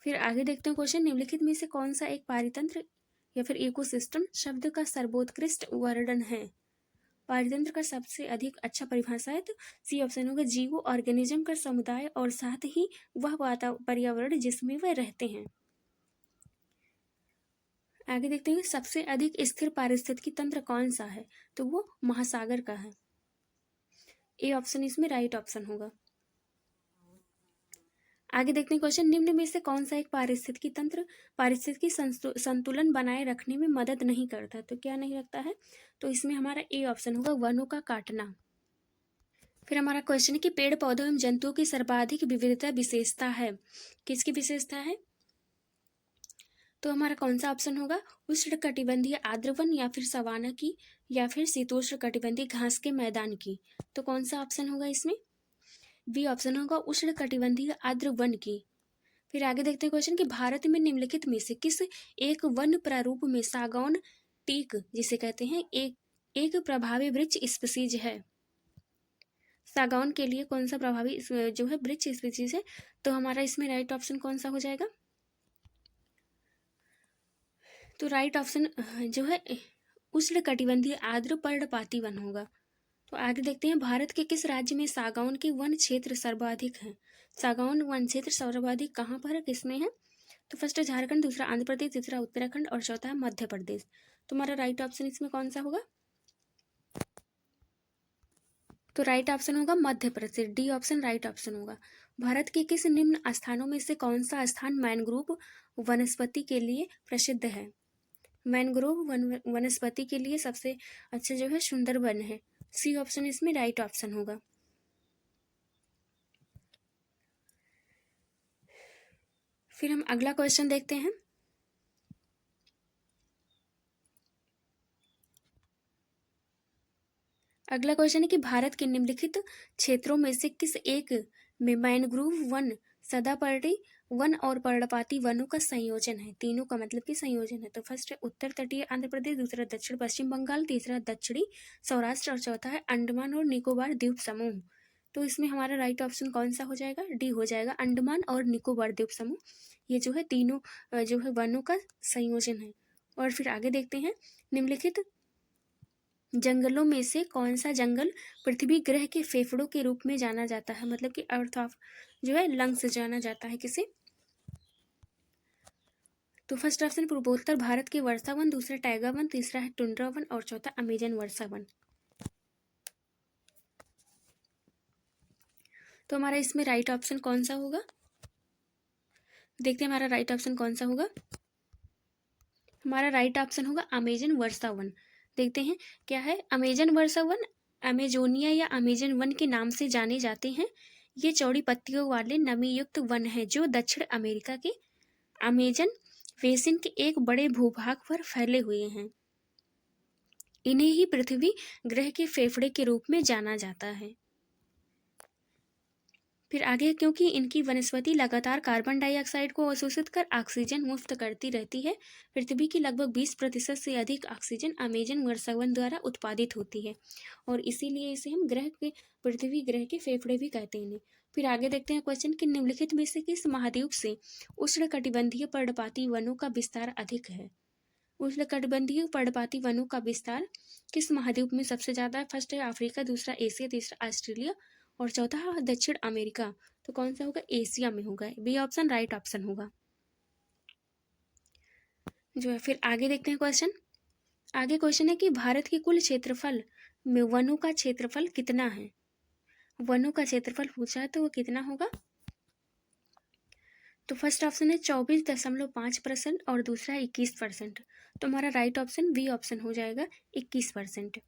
A: फिर आगे देखते हैं क्वेश्चन, निम्नलिखित में से कौन सा एक पारितंत्र या फिर इकोसिस्टम शब्द का सर्वोत्कृष्ट वर्णन है? पारितंत्र का सबसे अधिक अच्छा परिभाषा है, तो सी ऑप्शन होगा, जीवो ऑर्गेनिज्म का समुदाय और साथ ही वह पर्यावरण जिसमें वह रहते हैं। आगे देखते हैं, सबसे अधिक स्थिर पारिस्थितिकी तंत्र कौन सा है? तो वो महासागर का है, ए ऑप्शन इसमें राइट ऑप्शन होगा। आगे देखते हैं क्वेश्चन, निम्न में से कौन सा एक पारिस्थितिकी तंत्र पारिस्थितिकी संतुलन बनाए रखने में मदद नहीं करता? तो क्या नहीं रखता है? तो इसमें हमारा ए ऑप्शन होगा, वनों का काटना। फिर हमारा क्वेश्चन है कि पेड़ पौधों एवं जंतुओं की सर्वाधिक विविधता विशेषता है, किसकी विशेषता है? तो हमारा कौन सा ऑप्शन होगा? उष्णकटिबंधीय आर्द्र वन, या फिर सवाना की, या फिर शीतोष्ण कटिबंधीय घास के मैदान की। तो कौन सा ऑप्शन होगा इसमें? बी ऑप्शन होगा, उष्णकटिबंधीय आर्द्र वन की। फिर आगे देखते हैं क्वेश्चन कि भारत में निम्नलिखित में से किस एक वन प्रारूप में सागौन टीक जिसे कहते हैं एक प्रभावी वृक्ष स्पीसीज है? सागौन के लिए कौन सा प्रभावी जो है वृक्ष स्पीसीज है? तो हमारा इसमें राइट ऑप्शन कौन सा हो जाएगा? तो राइट ऑप्शन जो है उष्णकटिबंधीय आर्द्र पर्णपाती वन होगा। तो आगे देखते हैं, भारत के किस राज्य में सागौन के वन क्षेत्र सर्वाधिक हैं? सागौन वन क्षेत्र सर्वाधिक कहाँ पर है, किसमें है? तो फर्स्ट है झारखंड, दूसरा आंध्र प्रदेश, तीसरा उत्तराखंड और चौथा है मध्य प्रदेश। तुम्हारा राइट ऑप्शन इसमें कौन सा होगा? तो राइट ऑप्शन होगा Madhya Pradesh, D option right option होगा। भारत के किस निम्न स्थानों में से कौन सा स्थान मैनग्रोव वनस्पति के लिए प्रसिद्ध है? मैनग्रोव वनस्पति के लिए सबसे अच्छा जो है सुंदरबन है, सी ऑप्शन इसमें राइट ऑप्शन होगा। फिर हम अगला क्वेश्चन देखते हैं। अगला क्वेश्चन है कि भारत के निम्नलिखित क्षेत्रों में से किस एक में मैनग्रोव वन, सदापर्णी वन और पर्णपाती वनों का संयोजन है? तीनों का मतलब कि संयोजन है। तो फर्स्ट है उत्तर तटीय आंध्र प्रदेश, दूसरा दक्षिण पश्चिम बंगाल, तीसरा दक्षिणी सौराष्ट्र और चौथा है अंडमान और निकोबार द्वीप समूह। तो इसमें हमारा राइट ऑप्शन कौन सा हो जाएगा? डी हो जाएगा, अंडमान और निकोबार द्वीप समूह। ये जो है तीनों जो है वनों का संयोजन है। और फिर आगे देखते हैं, निम्नलिखित जंगलों में से कौन सा जंगल पृथ्वी ग्रह के फेफड़ों के रूप में जाना जाता है? मतलब कि अर्थ ऑफ जो है लंग्स जाना जाता है किसे? तो फर्स्ट ऑप्शन पूर्वोत्तर भारत के वर्षा वन, दूसरा टाइगर वन, तीसरा है टुंड्रा वन और चौथा अमेजन वर्षा वन। तो हमारा इसमें राइट ऑप्शन कौन सा होगा? देखते हैं हमारा राइट ऑप्शन कौन सा होगा। हमारा राइट ऑप्शन होगा अमेजन वर्षा वन। देखते हैं क्या है अमेजन वर्षा वन। अमेजोनिया या अमेजन वन के नाम से जाने जाते हैं। ये चौड़ी पत्तियों वाले नमीयुक्त वन है जो दक्षिण अमेरिका के अमेजन बेसिन के एक बड़े भूभाग पर फैले हुए हैं। इन्हें ही पृथ्वी ग्रह के फेफड़े के रूप में जाना जाता है। फिर आगे, क्योंकि इनकी वनस्पति लगातार कार्बन डाइऑक्साइड को अवशोषित कर ऑक्सीजन मुक्त करती रहती है, पृथ्वी की लगभग 20% से अधिक ऑक्सीजन अमेजन वर्षावन द्वारा उत्पादित होती है और इसीलिए इसे हम पृथ्वी ग्रह के फेफड़े भी कहते हैं। फिर आगे देखते हैं क्वेश्चन कि निम्नलिखित में से किस महाद्वीप से उष्णकटिबंधीय पर्णपाती वनों का विस्तार अधिक है? उष्णकटिबंधीय पर्णपाती वनों का विस्तार किस महाद्वीप में सबसे ज्यादा है? फर्स्ट है अफ्रीका, दूसरा एशिया, तीसरा ऑस्ट्रेलिया और चौथा दक्षिण अमेरिका। तो कौन सा होगा? एशिया में होगा, बी ऑप्शन राइट ऑप्शन होगा जो है। फिर आगे देखते हैं क्वेश्चन। आगे क्वेश्चन है कि भारत के कुल क्षेत्रफल में वनों का क्षेत्रफल कितना है? वनों का क्षेत्रफल पूछा है तो वो कितना होगा? तो फर्स्ट ऑप्शन है 24.5% और दूसरा 21%। तो हमारा राइट ऑप्शन बी ऑप्शन हो जाएगा 21%।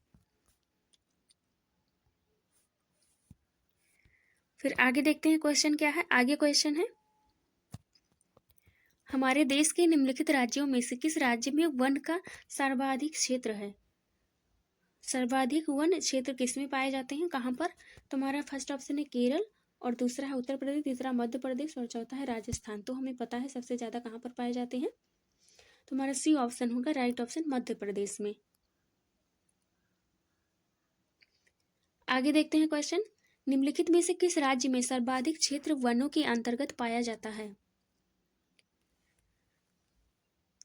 A: फिर आगे देखते हैं क्वेश्चन क्या है। आगे क्वेश्चन है, हमारे देश के निम्नलिखित राज्यों में से किस राज्य में वन का सर्वाधिक क्षेत्र है। सर्वाधिक वन क्षेत्र किस में पाए जाते हैं, कहाँ पर। तो हमारा फर्स्ट ऑप्शन है केरल, और दूसरा है उत्तर प्रदेश, तीसरा मध्य प्रदेश, और चौथा है राजस्थान। तो हमें पता है सबसे ज़्यादा कहाँ पर पाए जाते हैं। तो हमारा सी ऑप्शन होगा राइट ऑप्शन, मध्य प्रदेश में। आगे देखते हैं क्वेश्चन, निम्नलिखित में से किस राज्य में सर्वाधिक क्षेत्र वनों के अंतर्गत पाया जाता है।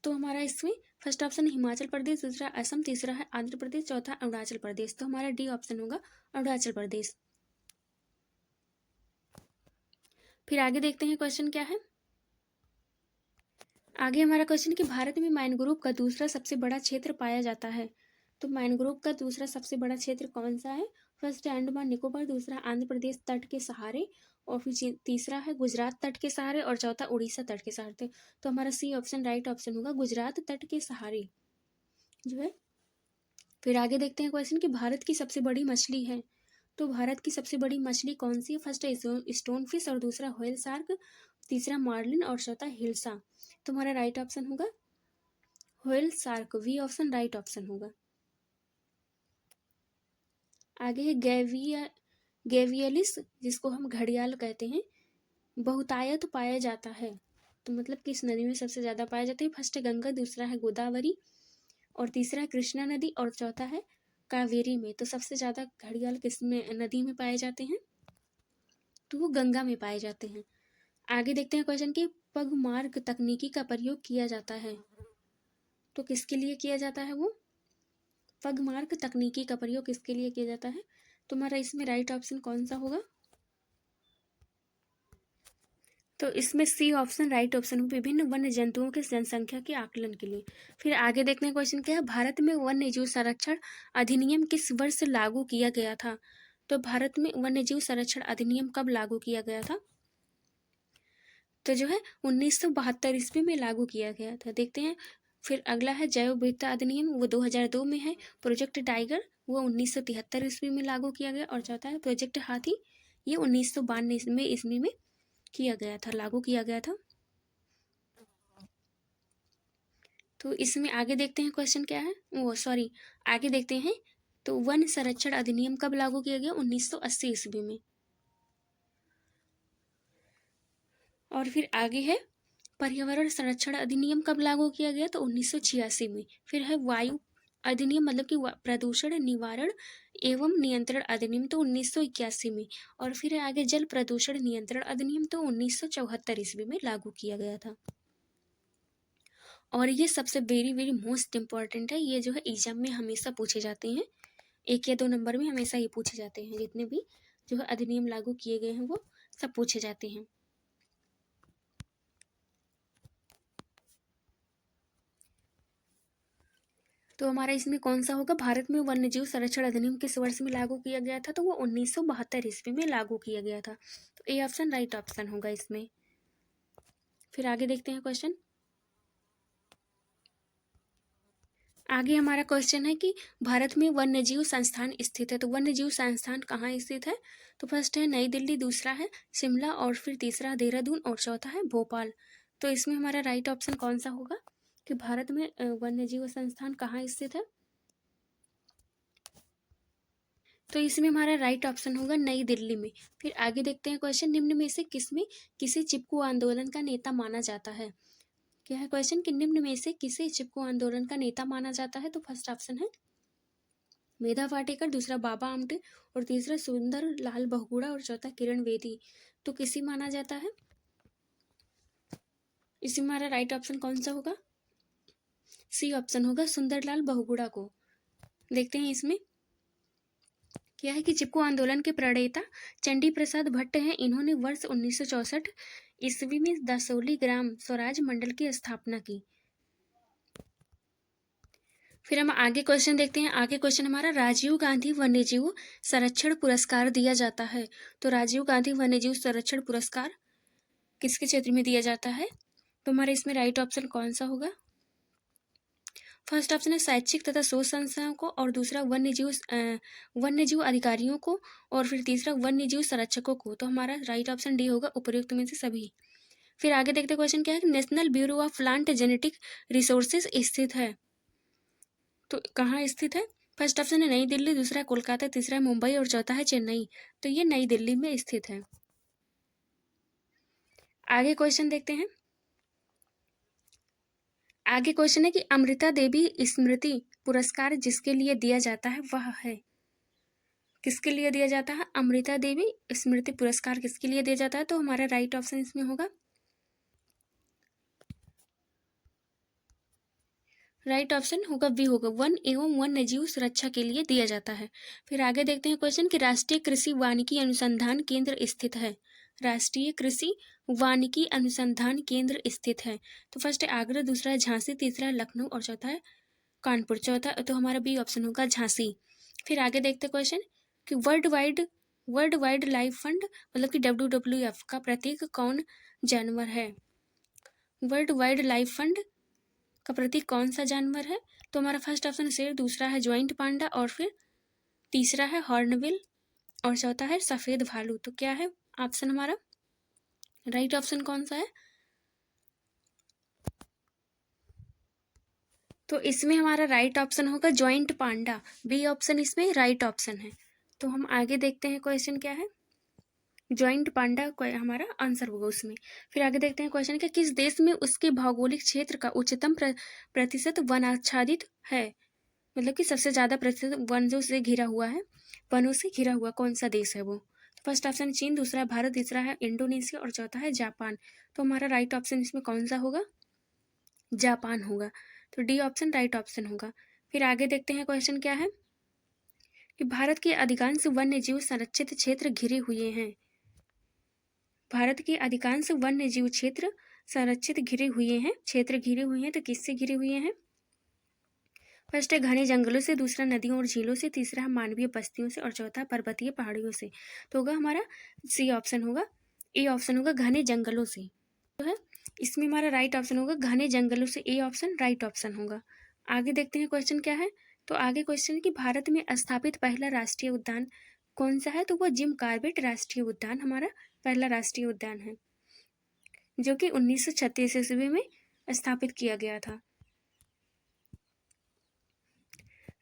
A: तो हमारा इसमें फर्स्ट ऑप्शन हिमाचल प्रदेश, दूसरा असम, तीसरा है आंध्र प्रदेश, चौथा अरुणाचल प्रदेश। तो हमारा डी ऑप्शन होगा अरुणाचल प्रदेश। फिर आगे देखते हैं क्वेश्चन क्या है। आगे हमारा क्वेश्चन कि भारत में मैनग्रोव का दूसरा सबसे बड़ा क्षेत्र पाया जाता है। तो मैनग्रोव का दूसरा सबसे बड़ा क्षेत्र कौन सा है। फर्स्ट है अंडमान निकोबार, दूसरा आंध्र प्रदेश तट के सहारे, और फिर तीसरा है गुजरात तट के सहारे, और चौथा उड़ीसा तट के सहारे। तो हमारा सी ऑप्शन राइट ऑप्शन होगा गुजरात तट के सहारे जो है। फिर आगे देखते हैं क्वेश्चन कि भारत की सबसे बड़ी मछली है। तो भारत की सबसे बड़ी मछली कौन सी है। फर्स्ट है स्टोन फिश, और दूसरा व्हेल शार्क, तीसरा मार्लिन, और चौथा हिल्सा। तो हमारा राइट ऑप्शन होगा whale shark, B option right option होगा। आगे है गेवियलिस, जिसको हम घड़ियाल कहते हैं, बहुतायत पाया जाता है। तो मतलब किस नदी में सबसे ज्यादा पाया जाता है। फर्स्ट है गंगा, दूसरा है गोदावरी, और तीसरा है कृष्णा नदी, और चौथा है कावेरी में। तो सबसे ज्यादा घड़ियाल किस में नदी में पाए जाते हैं, तो वो गंगा में पाए जाते हैं। आगे देखते हैं क्वेश्चन कि पगमार्क तकनीकी का प्रयोग किया जाता है। तो किसके लिए किया जाता है वो पगमार्क तकनीकी का प्रयोग किसके लिए किया जाता है। तुम्हारा इसमें राइट ऑप्शन कौन सा होगा। तो इसमें सी ऑप्शन राइट ऑप्शन, विभिन्न वन्य जंतुओं के जनसंख्या के आकलन के लिए। फिर आगे देखने का क्वेश्चन क्या है, भारत में वन्य जीव संरक्षण अधिनियम किस वर्ष लागू किया गया था। तो भारत में वन्य जीव संरक्षण अधिनियम कब लागू किया गया था। तो जो है 1972 ईस्वी में लागू किया गया था। देखते हैं। फिर अगला है जैव विविधता अधिनियम, वो 2002 में है। प्रोजेक्ट टाइगर वो 1973 ईस्वी में लागू किया गया। और चौथा है प्रोजेक्ट हाथी, ये 1992 ईस्वी में किया गया था, लागू किया गया था। तो इसमें आगे देखते हैं क्वेश्चन क्या है, वो सॉरी आगे देखते हैं। तो वन संरक्षण अधिनियम कब लागू किया गया, 1980 ईस्वी में। और फिर आगे है पर्यावरण संरक्षण अधिनियम कब लागू किया गया, तो 1986 में। फिर है वायु अधिनियम, मतलब कि प्रदूषण निवारण एवं नियंत्रण अधिनियम, तो 1981 में। और फिर है आगे जल प्रदूषण नियंत्रण अधिनियम, तो 1974 ईस्वी में लागू किया गया था। और ये सबसे वेरी वेरी मोस्ट इम्पॉर्टेंट है, ये जो है एग्जाम में हमेशा पूछे जाते हैं, 1 या 2 नंबर में हमेशा ये पूछे जाते हैं। जितने भी जो है अधिनियम लागू किए गए हैं वो सब पूछे जाते हैं। तो हमारा इसमें कौन सा होगा, भारत में वन्यजीव संरक्षण अधिनियम किस वर्ष में लागू किया गया था, तो वो 1972 ईस्वी में लागू किया गया था। तो ए ऑप्शन राइट ऑप्शन होगा इसमें। फिर आगे देखते हैं क्वेश्चन। आगे हमारा क्वेश्चन है कि भारत में वन्यजीव संस्थान स्थित है। तो वन्यजीव संस्थान कहाँ स्थित है। तो फर्स्ट है नई दिल्ली, दूसरा है शिमला, और फिर तीसरा देहरादून, और चौथा है भोपाल। तो इसमें हमारा राइट ऑप्शन कौन सा होगा कि भारत में वन्यजीव संस्थान कहाँ स्थित है। तो इसमें हमारा राइट ऑप्शन होगा नई दिल्ली में। फिर आगे देखते हैं क्वेश्चन, निम्न में से किसमें किसी चिपको आंदोलन का नेता माना जाता है। क्या है क्वेश्चन कि निम्न में से किसे चिपको आंदोलन का नेता माना जाता है। तो फर्स्ट ऑप्शन है मेधा पाटेकर, दूसरा बाबा आमटे, और तीसरा सुंदर लाल बहुगुणा, और चौथा किरण बेदी। तो किसी माना जाता है, इसमें हमारा राइट ऑप्शन कौन सा होगा। सी ऑप्शन होगा सुंदरलाल बहुगुणा को। देखते हैं इसमें क्या है कि चिपको आंदोलन के प्रणेता चंडी प्रसाद भट्ट हैं। इन्होंने वर्ष 1964 ईस्वी में दसोली ग्राम स्वराज मंडल की स्थापना की। फिर हम आगे क्वेश्चन देखते हैं। आगे क्वेश्चन हमारा राजीव गांधी वन्यजीव संरक्षण पुरस्कार दिया जाता है। तो राजीव गांधी वन्यजीव संरक्षण पुरस्कार किसके क्षेत्र में दिया जाता है। तो हमारे इसमें राइट ऑप्शन कौन सा होगा। फर्स्ट ऑप्शन है शैक्षिक तथा शोध संस्थाओं को, और दूसरा वन्यजीव अधिकारियों को, और फिर तीसरा वन्यजीव संरक्षकों को। तो हमारा राइट ऑप्शन डी होगा उपयुक्त में से सभी। फिर आगे देखते क्वेश्चन क्या है, national bureau of plant genetic resources स्थित है, तो कहाँ स्थित है? फर्स्ट ऑप्शन है नई दिल्ली, दूसरा है कोलकाता, तीसरा है मुंबई और चौथा है चेन्नई। तो ये नई दिल्ली में स्थित है। आगे क्वेश्चन देखते हैं। आगे क्वेश्चन है कि अमृता देवी स्मृति पुरस्कार जिसके लिए दिया जाता है वह है, किसके लिए दिया जाता है? अमृता देवी स्मृति पुरस्कार किसके लिए दिया जाता है? तो हमारा राइट ऑप्शन इसमें होगा, राइट ऑप्शन होगा बी होगा, वन एवं वन्यजीव सुरक्षा के लिए दिया जाता है। फिर आगे देखते हैं क्वेश्चन कि राष्ट्रीय कृषि वानिकी अनुसंधान केंद्र स्थित है, राष्ट्रीय कृषि वानिकी अनुसंधान केंद्र स्थित है। तो फर्स्ट है आगरा, दूसरा है झांसी, तीसरा है लखनऊ और चौथा है कानपुर। चौथा तो हमारा बी ऑप्शन होगा झांसी। फिर आगे देखते क्वेश्चन कि वर्ल्ड वाइड लाइफ फंड मतलब कि WWF का प्रतीक कौन जानवर है? वर्ल्ड वाइड लाइफ फंड का प्रतीक कौन सा जानवर है? तो हमारा फर्स्ट ऑप्शन शेर, दूसरा है ज्वाइंट पांडा और फिर तीसरा है हॉर्नबिल और चौथा है सफेद भालू। तो क्या है ऑप्शन हमारा? राइट ऑप्शन कौन सा है? तो इसमें हमारा राइट ऑप्शन होगा ज्वाइंट पांडा, बी ऑप्शन इसमें राइट ऑप्शन है। तो हम आगे देखते हैं क्वेश्चन क्या है, ज्वाइंट पांडा हमारा आंसर होगा उसमें। फिर आगे देखते हैं क्वेश्चन क्या, किस देश में उसके भौगोलिक क्षेत्र का उच्चतम प्रतिशत वनाच्छादित है, मतलब कि सबसे ज्यादा प्रतिशत वनों से घिरा हुआ है, वनों से घिरा हुआ कौन सा देश है वो? फर्स्ट ऑप्शन चीन, दूसरा है भारत, तीसरा है इंडोनेशिया और चौथा है जापान। तो हमारा राइट ऑप्शन इसमें कौन सा होगा? जापान होगा। तो डी ऑप्शन राइट ऑप्शन होगा। फिर आगे देखते हैं क्वेश्चन क्या है कि भारत के अधिकांश वन्य जीव संरक्षित क्षेत्र घिरे हुए हैं, भारत के अधिकांश वन्य जीव क्षेत्र संरक्षित घिरे हुए हैं, क्षेत्र घिरे हुए हैं। तो किससे घिरे हुए हैं? फर्स्ट है घने जंगलों से, दूसरा नदियों और झीलों से, तीसरा है मानवीय बस्तियों से और चौथा पर्वतीय पहाड़ियों से। तो होगा हमारा सी ऑप्शन होगा, ए ऑप्शन होगा घने जंगलों से। तो है इसमें हमारा राइट ऑप्शन होगा घने जंगलों से, ए ऑप्शन राइट ऑप्शन होगा। आगे देखते हैं क्वेश्चन क्या है। तो आगे क्वेश्चन है कि भारत में स्थापित पहला राष्ट्रीय उद्यान कौन सा है? तो वो जिम कॉर्बेट राष्ट्रीय उद्यान हमारा पहला राष्ट्रीय उद्यान है, जो कि 1936 ईस्वी में स्थापित किया गया था।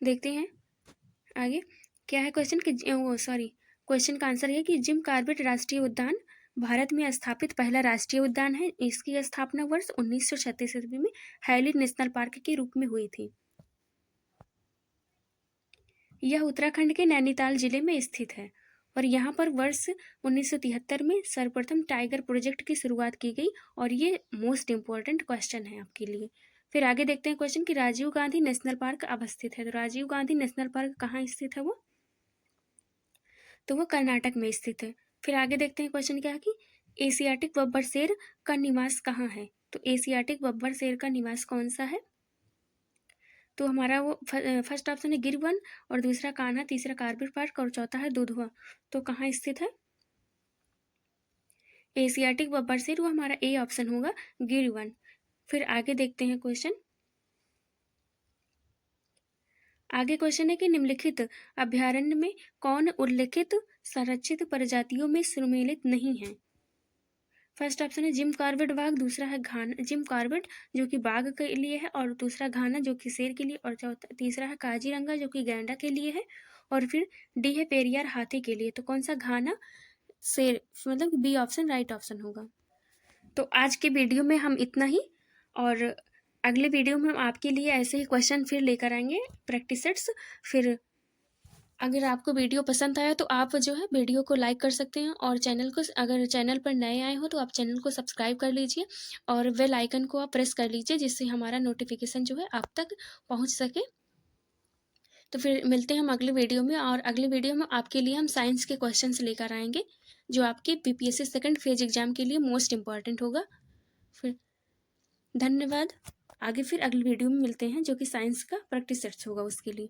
A: देखते हैं आगे क्या है क्वेश्चन कि क्वेश्चन का आंसर है कि जिम कॉर्बेट राष्ट्रीय उद्यान भारत में स्थापित पहला राष्ट्रीय उद्यान है। इसकी स्थापना वर्ष 1936 ईस्वी में हैली नेशनल पार्क के रूप में हुई थी। यह उत्तराखंड के नैनीताल जिले में स्थित है और यहाँ पर वर्ष 1973 में सर्वप्रथम टाइगर प्रोजेक्ट की शुरुआत की गई और ये मोस्ट इम्पोर्टेंट क्वेश्चन है आपके लिए। फिर आगे देखते हैं क्वेश्चन कि राजीव गांधी नेशनल पार्क अवस्थित है। तो राजीव गांधी नेशनल पार्क कहाँ स्थित है वो? तो वो कर्नाटक में स्थित है। फिर आगे देखते हैं क्वेश्चन क्या है कि एशियाटिक बब्बर शेर का निवास कहाँ है? तो एशियाटिक बब्बर शेर का निवास कौन सा है? तो हमारा वो फर्स्ट ऑप्शन है गिर वन और दूसरा कान्हा, तीसरा कॉर्बेट पार्क और चौथा है दुधवा। तो कहाँ स्थित है एशियाटिक बब्बर शेर? वो हमारा ए ऑप्शन होगा गिर वन। फिर आगे देखते हैं क्वेश्चन। आगे क्वेश्चन है कि निम्नलिखित अभ्यारण्य में कौन उल्लिखित संरक्षित प्रजातियों में सम्मिलित नहीं है? फर्स्ट ऑप्शन है जिम कॉर्बेट बाघ, दूसरा है घाना जिम कॉर्बेट जो कि बाघ के लिए है और दूसरा घाना जो कि शेर के लिए और चौथा तीसरा है काजीरंगा जो कि गैंडा के लिए है और फिर डी है पेरियार हाथी के लिए। तो कौन सा घाना शेर मतलब बी ऑप्शन राइट ऑप्शन होगा। तो आज के वीडियो में हम इतना ही और अगले वीडियो में हम आपके लिए ऐसे ही क्वेश्चन फिर लेकर आएंगे प्रैक्टिस सेट्स। फिर अगर आपको वीडियो पसंद आया तो आप जो है वीडियो को लाइक कर सकते हैं और चैनल को अगर चैनल पर नए आए हो तो आप चैनल को सब्सक्राइब कर लीजिए और बेल आइकन को आप प्रेस कर लीजिए जिससे हमारा नोटिफिकेशन जो है आप तक पहुंच सके। तो फिर मिलते हैं हम अगले वीडियो में और अगले वीडियो में आपके लिए हम साइंस के क्वेश्चंस लेकर आएंगे जो आपके PPSC सेकंड फेज एग्जाम के लिए मोस्ट इम्पॉर्टेंट होगा। फिर धन्यवाद। आगे फिर अगले वीडियो में मिलते हैं जो कि साइंस का प्रैक्टिस सेट्स होगा उसके लिए।